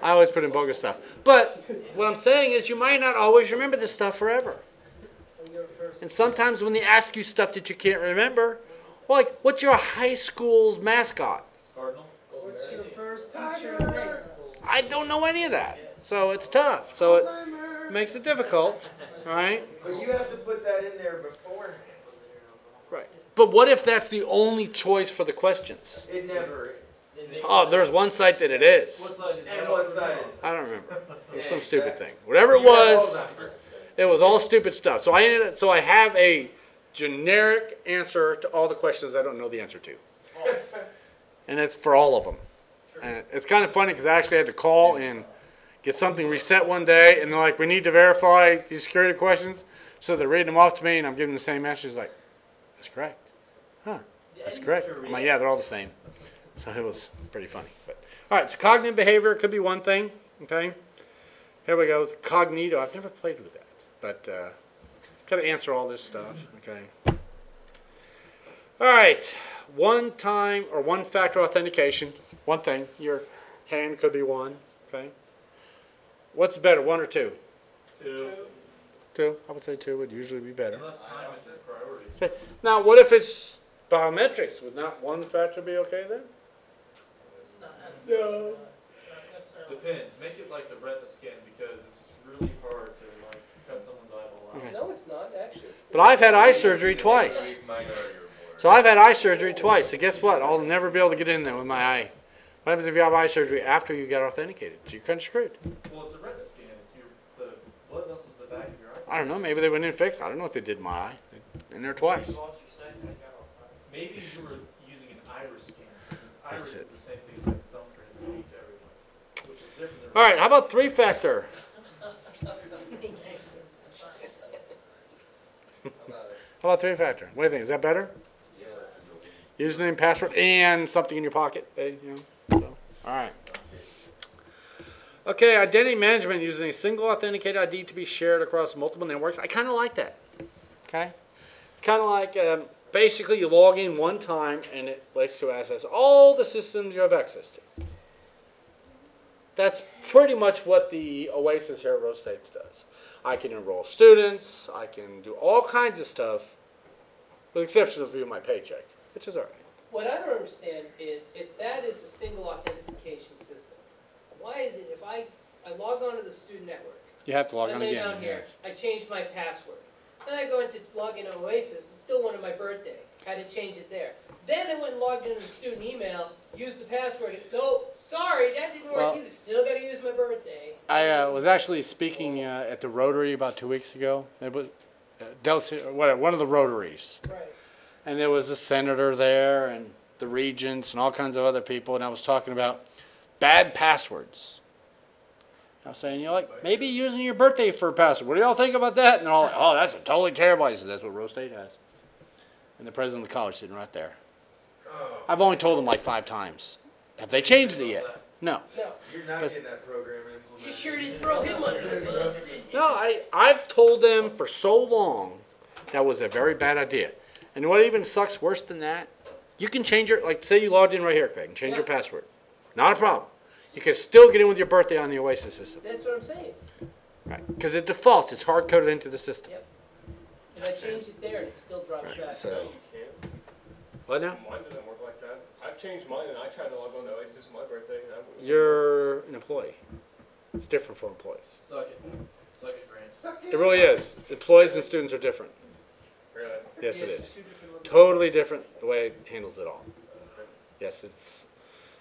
I always put in bogus stuff. But what I'm saying is you might not always remember this stuff forever. And sometimes when they ask you stuff that you can't remember, well, like, what's your high school's mascot?
Cardinal?
What's your first teacher's name?
I don't know any of that. So it's tough. So it makes it difficult. All right?
But you have to put that in there beforehand.
Right. But what if that's the only choice for the questions?
It never is.
Oh, there's one site that it is.
What side is
And
that?
what side is it?
I don't remember. It was some stupid thing. Whatever it was, it was all stupid stuff. So I have a generic answer to all the questions I don't know the answer to. And it's for all of them. And it's kind of funny because I actually had to call and get something reset one day, and they're like, we need to verify these security questions. So they're reading them off to me, and I'm giving them the same answer. It's like, that's correct. Huh, that's correct. I'm like, yeah, they're all the same. So it was pretty funny. But all right, so cognitive behavior could be one thing. Okay, here we go. Cognito. I've never played with that, but got to answer all this stuff. Okay. All right, one-time or one-factor authentication. One thing. Your hand could be one. Okay. What's better, one or two?
Two.
Two. I would say two would usually be better.
Unless time is the priority.
Okay. Now, what if it's biometrics? Would not one factor be okay then? No.
Depends. Make it like the retina scan because it's really hard to like cut someone's eyeball out.
Okay.
No, it's not, actually. It's
But I've had eye surgery twice. So I've had eye surgery twice. So guess what? I'll never be able to get in there with my eye. What happens if you have eye surgery after you get authenticated? So you're kind of screwed.
Well, it's a retina scan. The blood vessels in the back of your eye.
I don't know. Maybe they went in and fixed it. I don't know what they did in my eye. In there twice.
Maybe you were using an iris scan. An
That's
iris
it.
is the same thing as like thumbprint. It's unique to everyone, which is different than.
All right. How about three-factor? How about three-factor? What do you think? Is that better? Username, password, and something in your pocket. So, all right. Okay, identity management using a single authenticated ID to be shared across multiple networks. I kind of like that. Okay, it's kind of like basically you log in one time and it lets you access all the systems you have access to. That's pretty much what the Oasis here at Rose States does. I can enroll students. I can do all kinds of stuff, with the exception of view my paycheck, which is all right.
what I don't understand is if that is a single authentication system, why is it if I log on to the student network,
You have to log
and
on
then
again.
down here,
Yes.
I changed my password. Then I go into log into Oasis, it's still one of my birthday. Had to change it there. Then I went and logged into the student email, used the password. Nope, sorry, that didn't work
Well-
either. Still got to use my birthday.
I was actually speaking at the Rotary about 2 weeks ago. It was one of the Rotaries.
Right.
And there was a senator there and the regents and all kinds of other people, and I was talking about bad passwords. I was saying, like, maybe using your birthday for a password. What do y'all think about that? And they're all like, oh, that's a totally terrible. I said, that's what Rose State has. And the president of the college sitting right there. I've only told them like 5 times. Have they changed it yet? No.
No,
You're not
Because-
getting that program implemented.
you sure did throw him under the bus, didn't you?
No, I've told them for so long that was a very bad idea. And what even sucks worse than that, you can change your, like say you logged in right here, Craig, and change your password. Not a problem. You can still get in with your birthday on the Oasis system.
That's what I'm saying.
Right. Because it defaults, it's hard coded into the system.
Yep. And I changed it there and it still drops
Right,
back.
so-
No, you can't.
What now?
Mine doesn't work like that. I've changed mine and I tried to log on to Oasis for my birthday and I wouldn't.
You're an employee. It's different for employees.
Suck it. Suck it, Grant.
Suck
It really is. Employees and students are different.
Really?
Yes, it
Yeah,
is.
two different levels.
Totally different the way it handles it all. Yes, it's.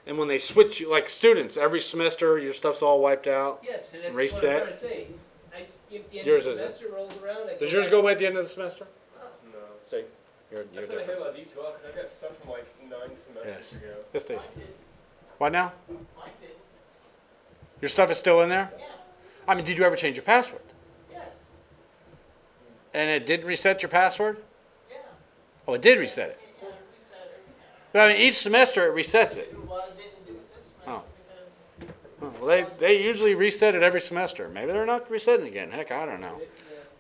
And when they switch you, like students, every semester your stuff's all wiped out.
Yes, and that's what
Reset.
I'm trying to say. If the end
Yours
of the
isn't.
semester rolls around, I
Does yours go away at the end of the semester?
No.
See, you're
That's what I hate
different.
about D2L because I got stuff from like 9 semesters
Yes.
ago.
Yes, Stacy. What now?
Mine did,
Your stuff is still in there?
yeah,
I mean, did you ever change your password?
yes,
And it didn't reset your password?
yeah.
Oh, it did reset it.
Yeah, reset everything.
But I mean, each semester it resets it.
Well, I didn't do it this semester
Oh.
because
Oh, well, they usually reset it every semester. Maybe they're not resetting again. Heck, I don't know.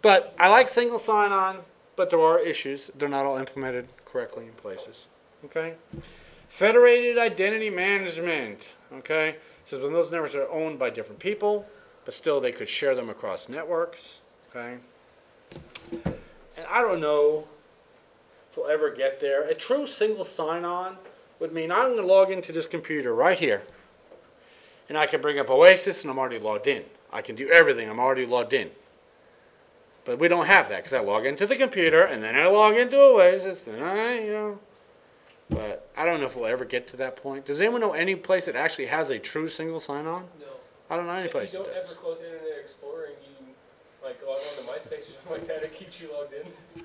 But I like single sign-on, but there are issues. They're not all implemented correctly in places. Okay? Federated identity management. Okay? It says when those networks are owned by different people, but still they could share them across networks. Okay? And I don't know if we'll ever get there. A true single sign-on would mean I'm going to log into this computer right here. And I can bring up Oasis and I'm already logged in. I can do everything. I'm already logged in. But we don't have that because I log into the computer and then I log into Oasis and But I don't know if we'll ever get to that point. Does anyone know any place that actually has a true single sign-on?
No.
I don't know any
If
place
you
that
don't
does.
ever close Internet Explorer and you like log on to MySpace or something like that, it keeps you logged in.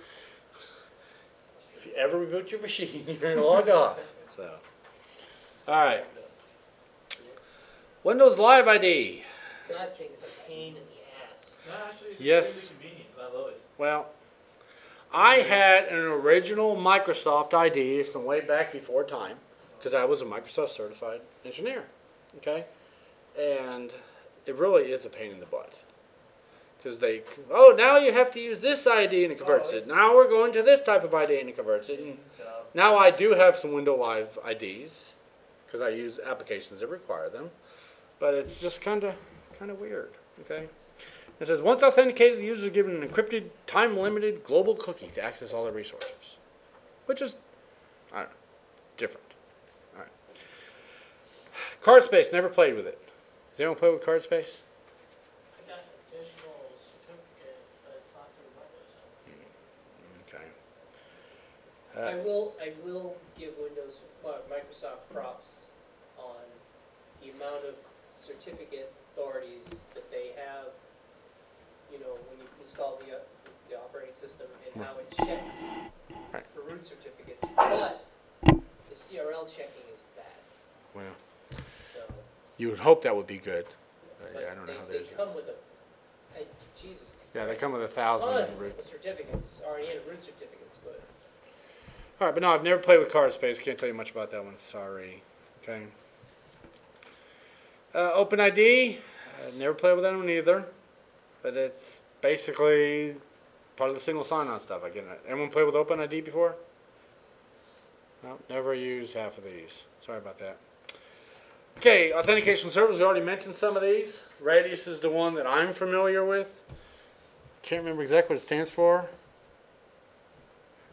If you ever reboot your machine, you're logged off. So, all right. Windows Live ID.
That thing is a pain in the ass.
No, actually, it's
Yes.
extremely convenient, and I love it.
Well, I had an original Microsoft ID from way back before time because I was a Microsoft certified engineer. Okay? And it really is a pain in the butt. Because now you have to use this ID and it converts it. Now we're going to this type of ID and it converts it. And now I do have some Windows Live IDs because I use applications that require them. But it's just kind of weird. Okay? It says, once authenticated, the user is given an encrypted, time-limited global cookie to access all their resources. Which is, I don't know, different. All right. Card space, never played with it. Does anyone play with card space?
I got additional certificate, but it's not through Windows.
Okay.
I will give Microsoft props on the amount of certificate authorities that they have, when you install the operating system and how it checks
Right.
for root certificates. But the CRL checking is bad.
Well,
So,
you would hope that would be good.
but
Yeah, I don't know how
they
there's.
come with Jesus.
Yeah, they come with 1,000
Tons
root.
of certificates, REN root certificates, but
All right, but no, I've never played with card space. Can't tell you much about that one. Sorry. Okay. OpenID. Never played with that one either. But it's basically part of the single sign-on stuff. I get it. Anyone play with OpenID before? No, never used half of these. Sorry about that. Okay, Authentication Servers. We already mentioned some of these. Radius is the one that I'm familiar with. Can't remember exactly what it stands for.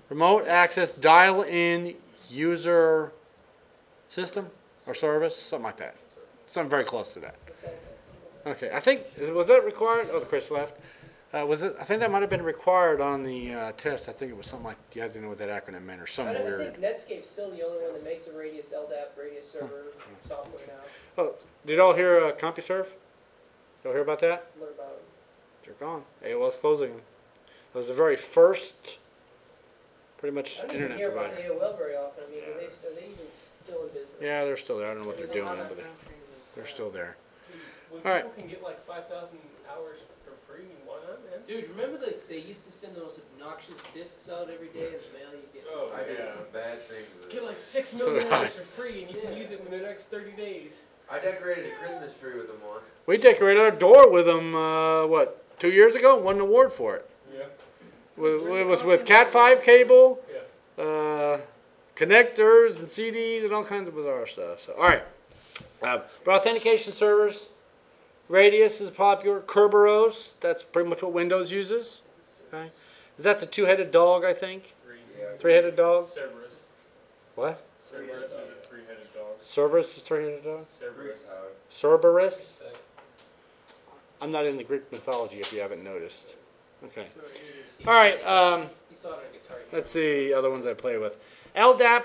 Remote Access Dial-In user system or service, something like that. Something very close to that.
What's that?
Okay, I think, was that required? Oh, Chris left. Was it? I think that might have been required on the test. I think it was something like, you had to know what that acronym meant or something
I
weird.
think Netscape's still the only one that makes a Radius LDAP, Radius server software now.
Oh, did y'all hear CompuServe? Y'all hear about that?
What about it?
They're gone. AOL's closing them. It was the very first, pretty much,
I don't even
internet
hear about
provider.
AOL very often. I mean, are they even still in business?
Yeah, they're still there. I don't know what they're doing,
Other
but
countries and
they're
stuff.
still there.
Dude, when
All right.
people can get like 5,000 hours for free, why not, man?
Dude, remember they used to send those obnoxious discs out every day in the mail? You get.
Oh,
I did
yeah.
some bad things with
Get
it.
like 6
So
million
did I.
hours for free, and you can
Yeah.
use it in the next 30 days.
I decorated a Christmas tree with them once.
We decorated our door with them, 2 years ago? Won an award for it.
Yeah.
It was with Cat 5 cable,
Yeah.
connectors and CDs and all kinds of bizarre stuff. So, all right. But authentication servers, Radius is popular. Kerberos, that's pretty much what Windows uses. Okay. Is that the two-headed dog, I think? Three-headed dog?
Cerberus.
What?
Cerberus is a 3-headed dog.
Cerberus is three-headed dog?
Cerberus.
Cerberus? I'm not in the Greek mythology if you haven't noticed. Okay. All right.
You saw it on Guitar Hero.
Let's see other ones I play with. LDAP,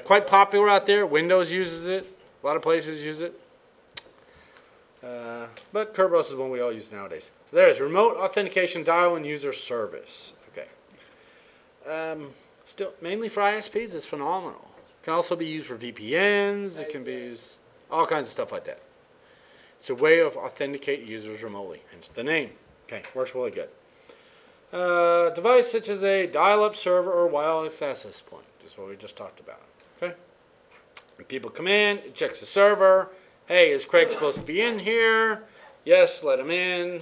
quite popular out there. Windows uses it. A lot of places use it. But Kerberos is one we all use nowadays. So there's Remote Authentication Dial and User Service. Okay. Still, mainly for ISPs, it's phenomenal. It can also be used for VPNs. It can be used all kinds of stuff like that. It's a way of authenticate users remotely, hence the name. Okay, works really good. Device such as a dial-up server or wireless access point. Just what we just talked about. Okay. When people come in, it checks the server. Hey, is Craig supposed to be in here? Yes, let him in.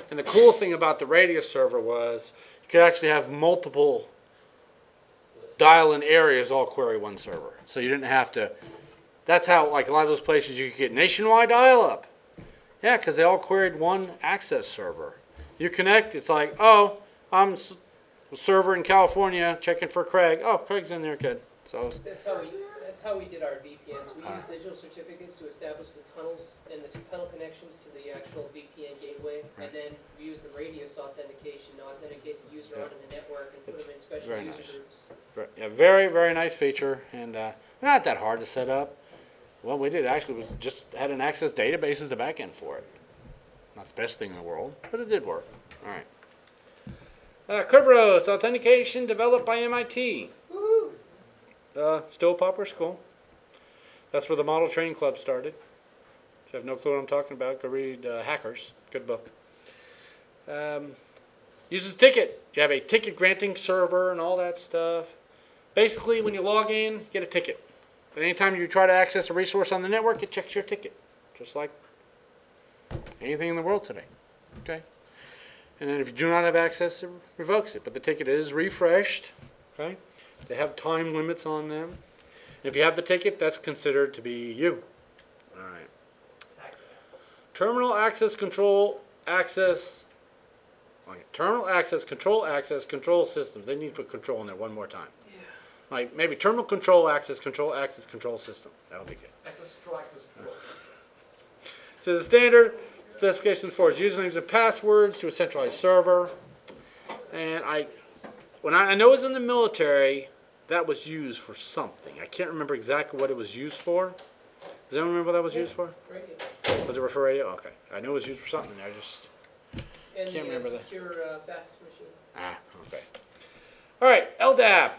And the cool thing about the Radius server was you could actually have multiple dial-in areas all query one server. So you didn't have to. That's how, like a lot of those places, you could get nationwide dial-up. Yeah, because they all queried one access server. You connect, it's like, oh, I'm a server in California checking for Craig. Oh, Craig's in there, good. So
That's how we did our VPNs. We used digital certificates to establish the tunnels and the tunnel connections to the actual VPN gateway, and then we used the Radius authentication to authenticate the user onto the network and put them in special
very
user
nice.
groups.
yeah, very, very nice feature, and not that hard to set up. What we did actually was just had an access database as the backend for it. Not the best thing in the world, but it did work. All right. Kerberos authentication developed by MIT. Still a popular school. That's where the Model Training Club started. If you have no clue what I'm talking about, go read Hackers. Good book. Uses ticket. You have a ticket granting server and all that stuff. Basically, when you log in, you get a ticket. But anytime you try to access a resource on the network, it checks your ticket. Just like anything in the world today. Okay? And then if you do not have access, it revokes it. But the ticket is refreshed. Okay? They have time limits on them. If you have the ticket, that's considered to be you. All right. Terminal access control access. Terminal access control systems. They need to put control in there one more time. Yeah. Like maybe terminal control control system. That would be good.
Access control.
It says the standard specifications for its usernames and passwords to a centralized server. And when I know it was in the military, that was used for something. I can't remember exactly what it was used for. Does anyone remember what that was used for?
Radio.
Was it for radio? Okay. I know it was used for something. I just
And
can't
the
remember that.
secure fax machine.
Okay. All right, LDAP.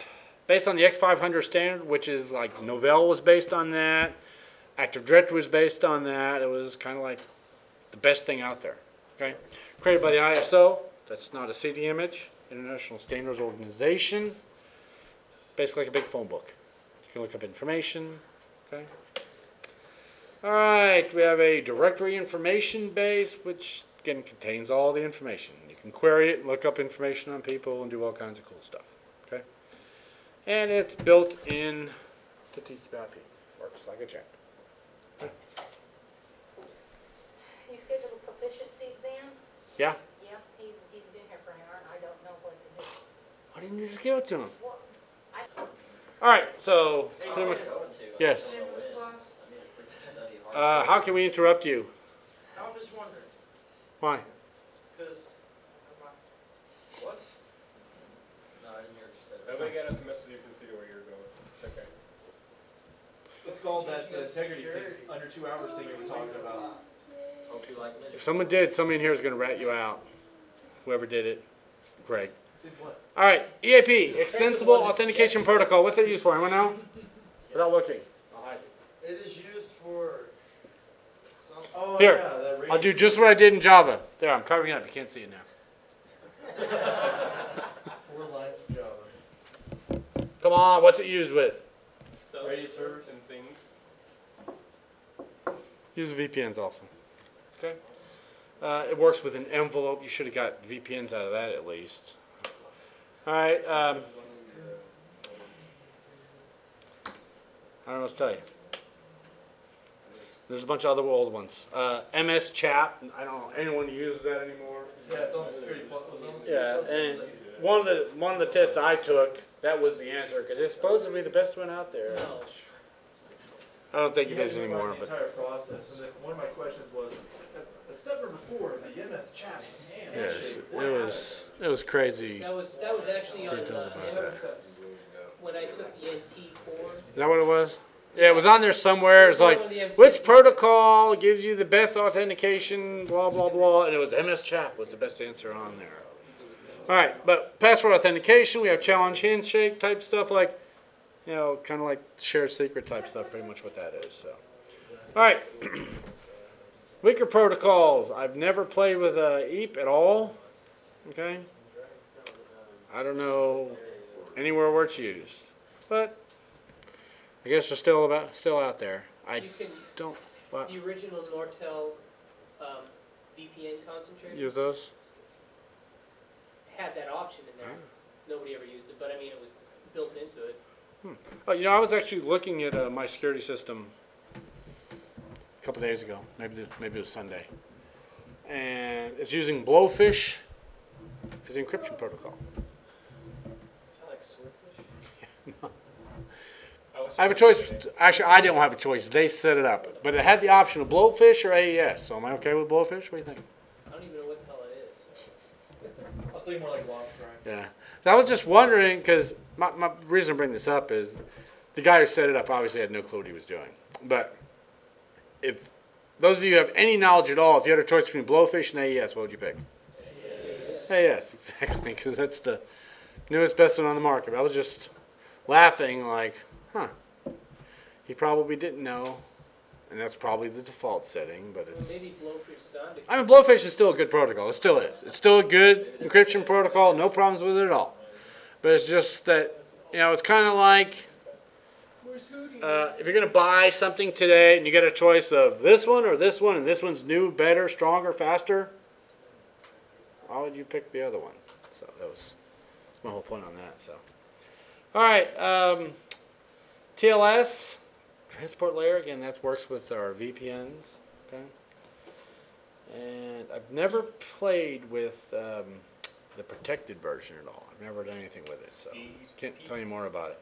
Based on the X500 standard, which is like Novell was based on that. Active Directory was based on that. It was kind of like the best thing out there. Okay. Created by the ISO. That's not a CD image. International Standards Organization. Basically like a big phone book. You can look up information. Okay. All right, we have a directory information base, which again contains all the information. You can query it, look up information on people, and do all kinds of cool stuff. Okay. And it's built in to TCP/IP. Works like a champ.
You scheduled a proficiency exam?
Yeah.
Yeah, he's been here for an hour and I don't know what to do.
Why didn't you just give it to him?
Well,
All right, so pretty much, yes.
This class,
I need a freaking study hard.
How can we interrupt you?
I was just wondering,
Why?
because, what?
No, I didn't hear what you said.
Nobody got up to mess with your computer where you were going. It's okay.
It's called that integrity thing, under 2 hours thing you were talking about.
Hope you like
If
midget.
someone did, somebody in here is going to rat you out. Whoever did it, Greg.
Did what?
All right, EAP, Extensible Authentication Protocol. What's it used for? Anyone know? Without looking.
It is used for some,
Oh,
Here,
yeah, that
I'll do
radius-
just what I did in Java. There, I'm covering it up. You can't see it now.
4 lines of Java.
Come on, what's it used with?
Stuff
Radio servers.
and things.
Use VPNs also. Okay. It works with an envelope. You should have got VPNs out of that at least. All right. I don't know what to tell you. There's a bunch of other old ones. MS Chat. I don't know anyone uses that anymore.
Yeah, it's on the security plus. Was it on the
Yeah,
security
and
plus?
one of the tests I took, that was the answer because it's supposed to be the best one out there. I don't think
You
it
had
is
to memorize
anymore,
the
but
entire process. And then one of my questions was, at step number 4, the MS chat
yes,
handshake.
it was crazy.
That was actually on,
Can't tell about
Seven
that.
steps.
when I took the NT course.
Is that what it was? Yeah, it was on there somewhere. It's like,
One of the MCs.
which protocol gives you the best authentication, blah, blah, blah. And it was MS Chat was the best answer on there. All right, but password authentication, we have challenge handshake type stuff like, you know, kind of like shared secret type stuff, pretty much what that is. So, all right. Weaker protocols. I've never played with EAP at all. Okay. I don't know anywhere where it's used, but I guess they're still out there. I
You can,
don't what,
the original Nortel VPN concentrators
use those.
had that option in there. Nobody ever used it, but I mean, it was built into it.
Oh, you know, I was actually looking at my security system a couple days ago. Maybe it was Sunday, and it's using Blowfish as the encryption protocol.
Is that like swordfish?
I have a choice. Actually, I don't have a choice. They set it up, but it had the option of Blowfish or AES. So am I okay with Blowfish? What do you think?
I don't even know what the hell it is.
I was thinking more like Lost Cry.
Yeah. So I was just wondering because my reason to bring this up is the guy who set it up obviously had no clue what he was doing. But if those of you who have any knowledge at all, if you had a choice between Blowfish and AES, what would you pick? AES, exactly, because that's the newest, best one on the market. But I was just laughing like, huh, he probably didn't know, and that's probably the default setting, but
Well,
it's...
maybe Blowfish sounded.
I mean, Blowfish is still a good protocol. It still is. It's still a good encryption protocol. No problems with it at all. But it's just that, you know, it's kind of like if you're going to buy something today and you get a choice of this one or this one, and this one's new, better, stronger, faster, why would you pick the other one? So that's my whole point on that. So, all right, TLS, transport layer. Again, that works with our VPNs. Okay. And I've never played with the protected version at all. I've never done anything with it, so can't tell you more about it.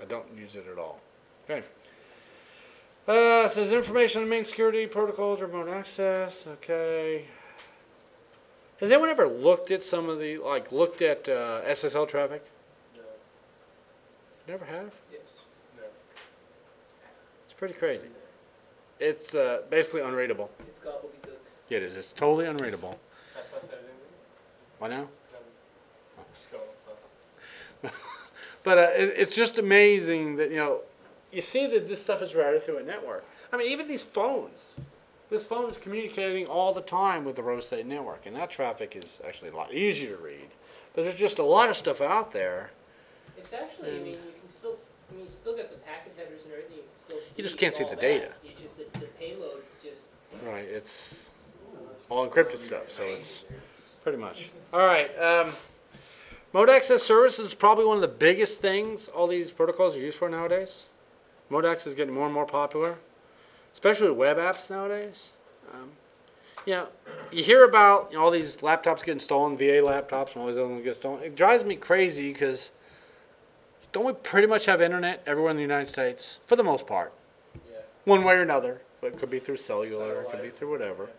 I don't use it at all. Okay. It says information on the main security protocols, remote access. Okay. Has anyone ever looked at some of the looked at SSL traffic?
No.
Never have.
Yes.
No.
It's pretty crazy. It's basically unreadable.
It's gobbledygook.
Yeah, it is. It's totally unreadable.
That's why I said I didn't
Why now?
read it. Just go plus.
But it's just amazing that, you know, you see that this stuff is routed through a network. I mean, even these phones. This phone is communicating all the time with the road state network, and that traffic is actually a lot easier to read. But there's just a lot of stuff out there.
It's actually, I mean, you can still, I mean, you still get the packet headers and everything. You can still see.
You just can't see
all
the
that.
data.
You just the payload's just.
Right, it's all encrypted stuff, so it's pretty much. All right, Mode access services is probably one of the biggest things all these protocols are used for nowadays. Mode access is getting more and more popular, especially with web apps nowadays. You know, you hear about all these laptops getting stolen, VA laptops and all these other ones get stolen. It drives me crazy because don't we pretty much have internet everywhere in the United States? For the most part.
Yeah.
One way or another. But it could be through cellular, it could be through whatever.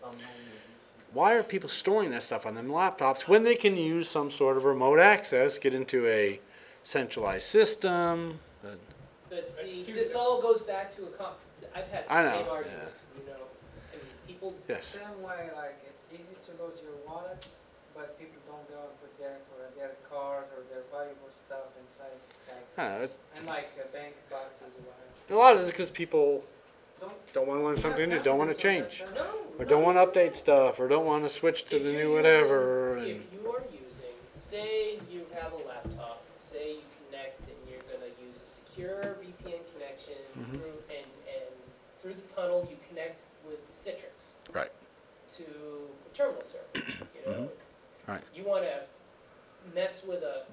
Why are people storing that stuff on them laptops when they can use some sort of remote access, get into a centralized system?
But see,
That's
this all goes back to I've had the
I know,
same argument,
yeah.
you know, I mean, people,
Yes.
Same way, like, it's easy to lose your wallet, but people don't go and put their cards or their valuable stuff inside, like,
I don't know.
and like bank boxes or whatever.
A lot of it is because people
Don't,
don't want to learn something new, don't want to change.
no.
Or don't want to update stuff, or don't want to switch to
If
the
you're
new whatever.
If
And,
you are using, say you have a laptop, say you connect and you're gonna use a secure VPN connection
Mhm.
through, and through the tunnel you connect with Citrix.
Right.
To a terminal server, you know.
Mhm. Right.
You wanna mess with an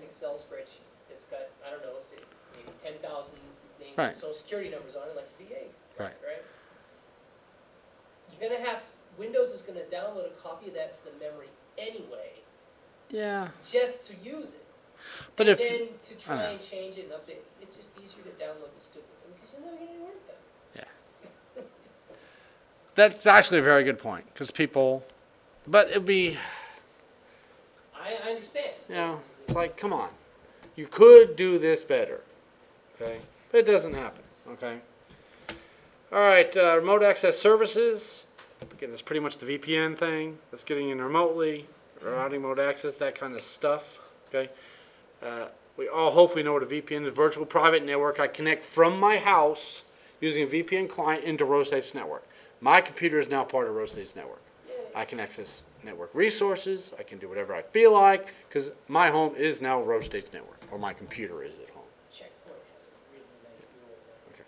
Excel spreadsheet that's got, I don't know, say maybe 10,000 names
Right.
and social security numbers on it, like the VA.
Right.
Right? You're gonna have, Windows is gonna download a copy of that to the memory anyway,
yeah.
just to use it.
But
And
if
then to try
know.
and change it and update, it's just easier to download the stupid thing, because you'll never get any work done.
that's actually a very good point, because people, but it'd be,
I understand.
you know, it's like, come on, you could do this better, okay? But it doesn't happen, okay? All right, remote access services. Again, that's pretty much the VPN thing. That's getting in remotely, routing, remote access, that kind of stuff, okay? We all hopefully know what a VPN is, virtual private network. I connect from my house using a VPN client into RoState's network. My computer is now part of RoState's network. I can access network resources. I can do whatever I feel like, because my home is now RoState's network, or my computer is at home.
Checkpoint has a really nice UI there.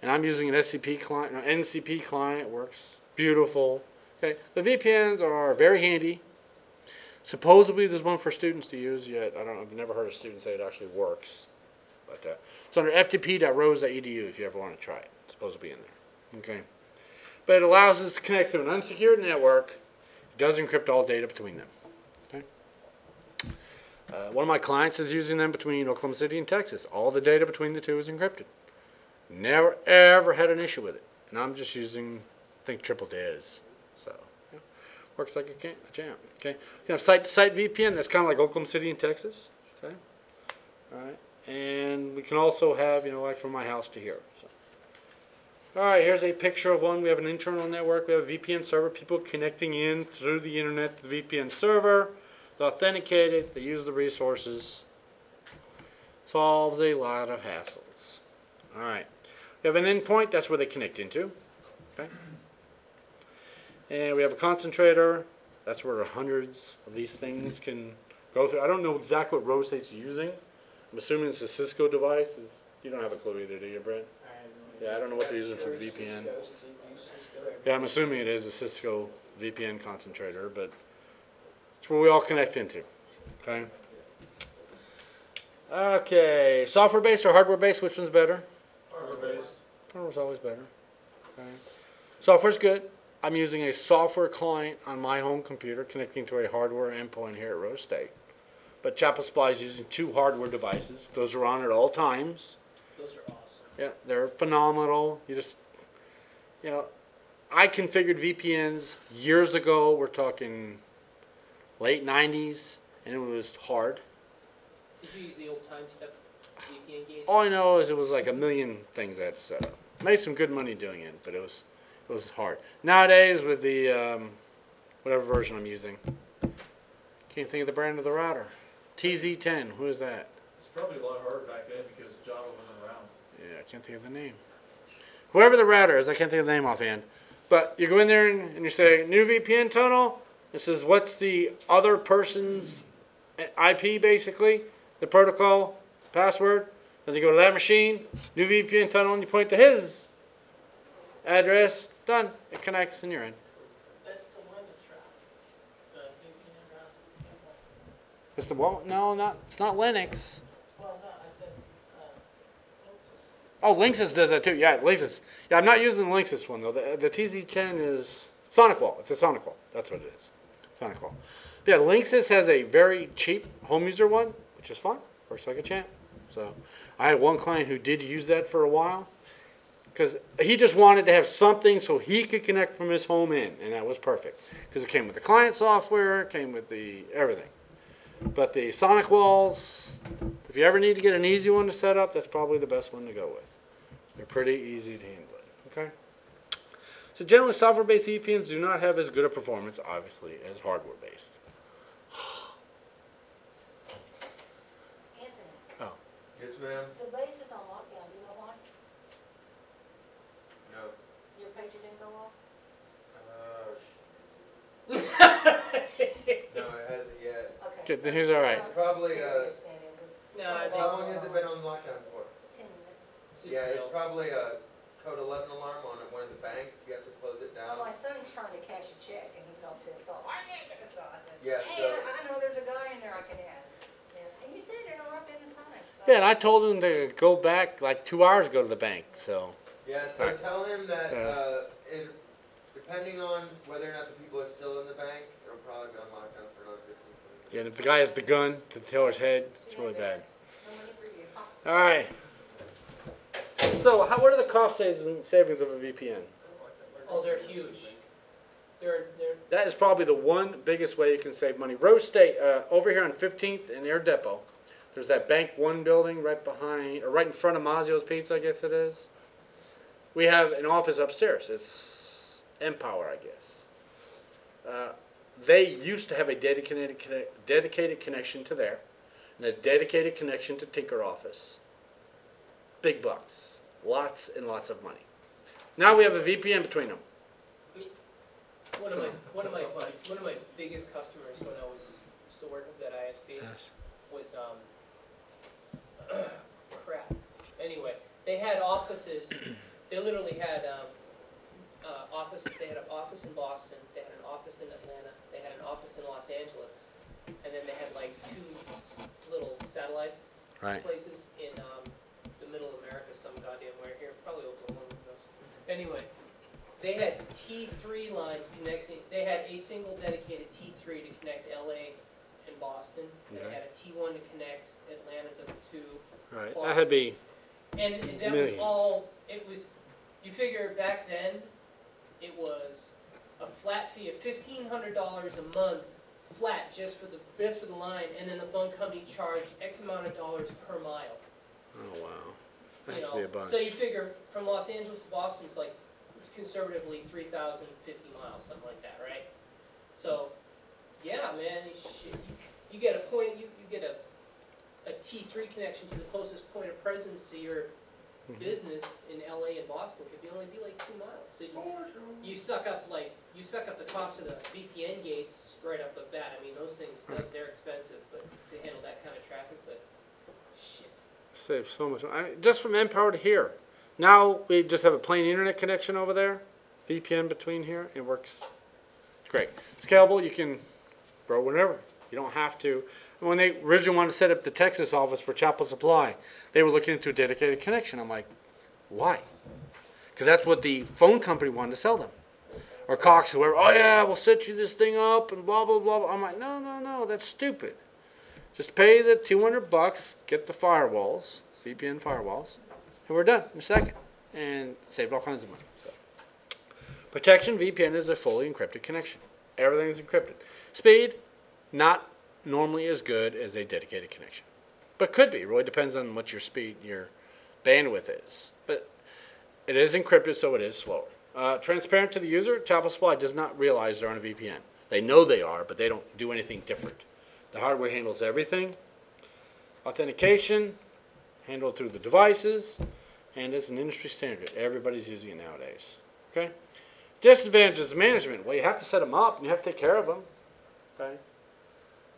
And I'm using an SCP client, no, NCP client, works beautiful. Okay, the VPNs are very handy. Supposedly there's one for students to use, yet I've never heard a student say it actually works. But it's under ftp.ros.edu if you ever want to try it. It's supposed to be in there. Okay, but it allows us to connect to an unsecured network. It does encrypt all data between them. Okay. One of my clients is using them between Oklahoma City and Texas. All the data between the two is encrypted. Never ever had an issue with it, and I'm just using, I think, triple DIS. So yeah, works like a champ. Okay, you have site-to-site VPN. That's kind of like Oklahoma City and Texas. Okay, all right, and we can also have, you know, like from my house to here. So. All right, here's a picture of one. We have an internal network. We have a VPN server. People connecting in through the internet to the VPN server. They authenticate it. They use the resources. Solves a lot of hassles. All right. We have an endpoint. That's where they connect into. Okay. And we have a concentrator. That's where hundreds of these things can go through. I don't know exactly what RoState's using. I'm assuming it's a Cisco device. You don't have a clue either, do you, Brent? Yeah, I don't know what they're using for the VPN. Yeah, I'm assuming it is a Cisco VPN concentrator, but it's where we all connect into. Okay. Okay, software-based or hardware-based, which one's better?
Hardware-based.
Hardware's always better. Okay. Software's good. I'm using a software client on my home computer connecting to a hardware endpoint here at RoState. But Chapel Supply is using 2 hardware devices. Those are on at all times.
Those are awesome.
Yeah, they're phenomenal. You know, I configured VPNs years ago. We're talking late 90s, and it was hard.
Did you use the old time step VPN gates?
All I know is it was like a million things I had to set up. Made some good money doing it, but it was hard. Nowadays, with the whatever version I'm using, can't think of the brand of the router. TZ10. Who is that?
It's probably a lot harder back then because Java wasn't around.
Yeah, I can't think of the name. Whoever the router is, I can't think of the name offhand. But you go in there and you say, new VPN tunnel. It says, what's the other person's IP, basically, the protocol, password. Then you go to that machine, new VPN tunnel, and you point to his address. Done. It connects, and you're in.
That's the Linux route. The VPN route.
It's the what? No, it's not Linux.
Well, no, I said, Linksys.
Oh, Linksys does that too. Yeah, Linksys. Yeah, I'm not using the Linksys one though. The TZ10 is SonicWall. It's a SonicWall. That's what it is. SonicWall. But yeah, Linksys has a very cheap home user one, which is fine. Works like a champ. So I had one client who did use that for a while because he just wanted to have something so he could connect from his home in, and that was perfect because it came with the client software, it came with the everything. But the sonic walls, if you ever need to get an easy one to set up, that's probably the best one to go with. They're pretty easy to handle. Okay. So generally, software-based VPNs do not have as good a performance, obviously, as hardware-based.
Anthony,
Oh.
Yes, ma'am?
the base is on lockdown, do you know why?
No.
Your pager didn't go off?
No, it hasn't yet.
Okay.
Good,
so
then he's all right.
it's
It's probably,
serious then, is it?
No,
So
I think-
How long has it been on lockdown for?
10 minutes.
Yeah, it's probably a code 11 alarm on one of the banks. You have to close it
Well,
down.
my son's trying to cash a check and he's all pissed off. Why can't I get this off? I said,
Yeah,
hey,
so-
I know there's a guy in there I can ask. Yeah. And you said interrupt any time, so.
Yeah, and I told him to go back like 2 hours ago to the bank. So
Yeah, so
Alright.
tell him that
Yeah.
depending on whether or not the people are still in the bank, it'll probably be on lockdown for another 15 minutes.
yeah, and if the guy has the gun to the teller's head, it's really bad.
No money for you.
All right. So what are the cost savings of a VPN?
Oh, they're huge. They're,
That is probably the one biggest way you can save money. Rose State, over here on 15th and Air Depot, there's that Bank One building right behind, or right in front of Mazio's Pizza, I guess it is. We have an office upstairs. It's Empower, I guess. They used to have a dedicated connection to there, and a dedicated connection to Tinker Office. Big bucks. Lots and lots of money. Now we have a VPN between them.
one of my biggest customers when I was still working for that ISP was crap. Anyway, they had offices. They literally had office. They had an office in Boston. They had an office in Atlanta. They had an office in Los Angeles, and then they had like 2 little satellite
Right.
places in the middle of America, some goddamn where here, probably Oklahoma. Who knows. Anyway, they had T3 lines connecting. They had a single dedicated T3 to connect LA and Boston. And
Okay.
they had a T1 to connect Atlanta to
Right.
Boston.
That'd be
And that
millions.
was all. It was. You figure back then, it was a flat fee of $1,500 a month, flat just for the line, and then the phone company charged X amount of dollars per mile.
Oh wow. That
You
has to be a
know,
bunch.
so you figure from Los Angeles to Boston, it's conservatively 3,050 miles, something like that, right? So, yeah, man, you get a point. You get a T3 connection to the closest point of presence to your business in LA and Boston could only be like 2 miles. So you suck up the cost of the VPN gates right off the bat. I mean, those things they're expensive, but to handle that kind of traffic, but shit.
Save so much. Just from Empower to here. Now we just have a plain internet connection over there. VPN between here. It works. It's great. Scalable. You can grow whenever. You don't have to. When they originally wanted to set up the Texas office for Chapel Supply, they were looking into a dedicated connection. I'm like, why? Because that's what the phone company wanted to sell them. Or Cox, whoever, oh yeah, we'll set you this thing up and blah, blah, blah. I'm like, no, that's stupid. Just pay the $200, get the firewalls, VPN firewalls, and we're done in a second. And saved all kinds of money. So. Protection, VPN is a fully encrypted connection. Everything is encrypted. Speed, not normally as good as a dedicated connection. But could be. It really depends on what your speed, your bandwidth is. But it is encrypted, so it is slower. Transparent to the user, Chapel Supply does not realize they're on a VPN. They know they are, but they don't do anything different. The hardware handles everything. Authentication, handled through the devices, and it's an industry standard. Everybody's using it nowadays. Okay? Disadvantages of management. Well, you have to set them up, and you have to take care of them. Okay?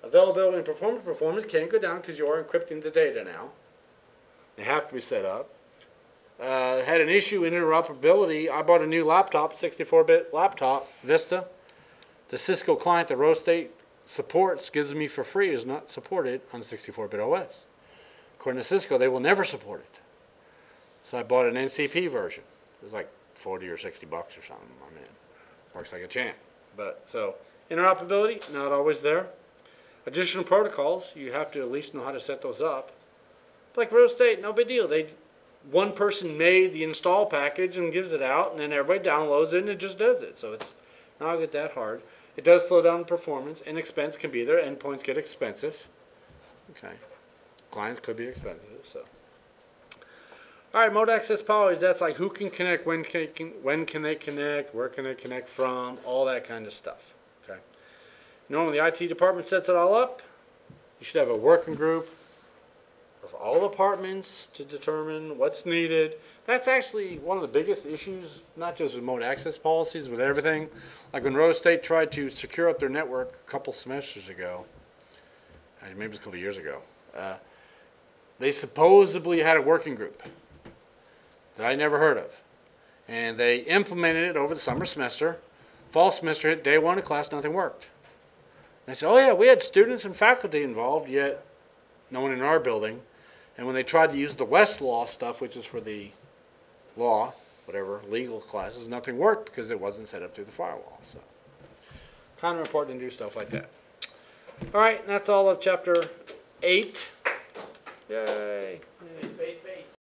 Availability and performance can go down because you are encrypting the data now. They have to be set up. Had an issue in interoperability. I bought a new laptop, 64-bit laptop, Vista. The Cisco client that Rose State supports, gives me for free, is not supported on 64-bit OS. According to Cisco, they will never support it. So I bought an NCP version. It was like 40 or 60 bucks or something. I mean, works like a champ. But so interoperability, not always there. Additional protocols, you have to at least know how to set those up. Like real estate, no big deal. One person made the install package and gives it out, and then everybody downloads it and it just does it. So it's not that hard. It does slow down performance, and expense can be there. Endpoints get expensive. Okay. Clients could be expensive, so. All right, mode access policies. That's like who can connect, when can they connect, where can they connect from, all that kind of stuff. Okay. Normally, the IT department sets it all up. You should have a working group of all departments to determine what's needed. That's actually one of the biggest issues, not just with remote access policies, with everything. Like when Rhode State tried to secure up their network a couple semesters ago, maybe it was a couple years ago, they supposedly had a working group that I never heard of. And they implemented it over the summer semester. Fall semester hit, day one of class, nothing worked. And I said, oh yeah, we had students and faculty involved, yet no one in our building. And when they tried to use the Westlaw stuff, which is for the law, whatever, legal classes, nothing worked because it wasn't set up through the firewall. So, kind of important to do stuff like that. All right, that's all of chapter 8. Yay.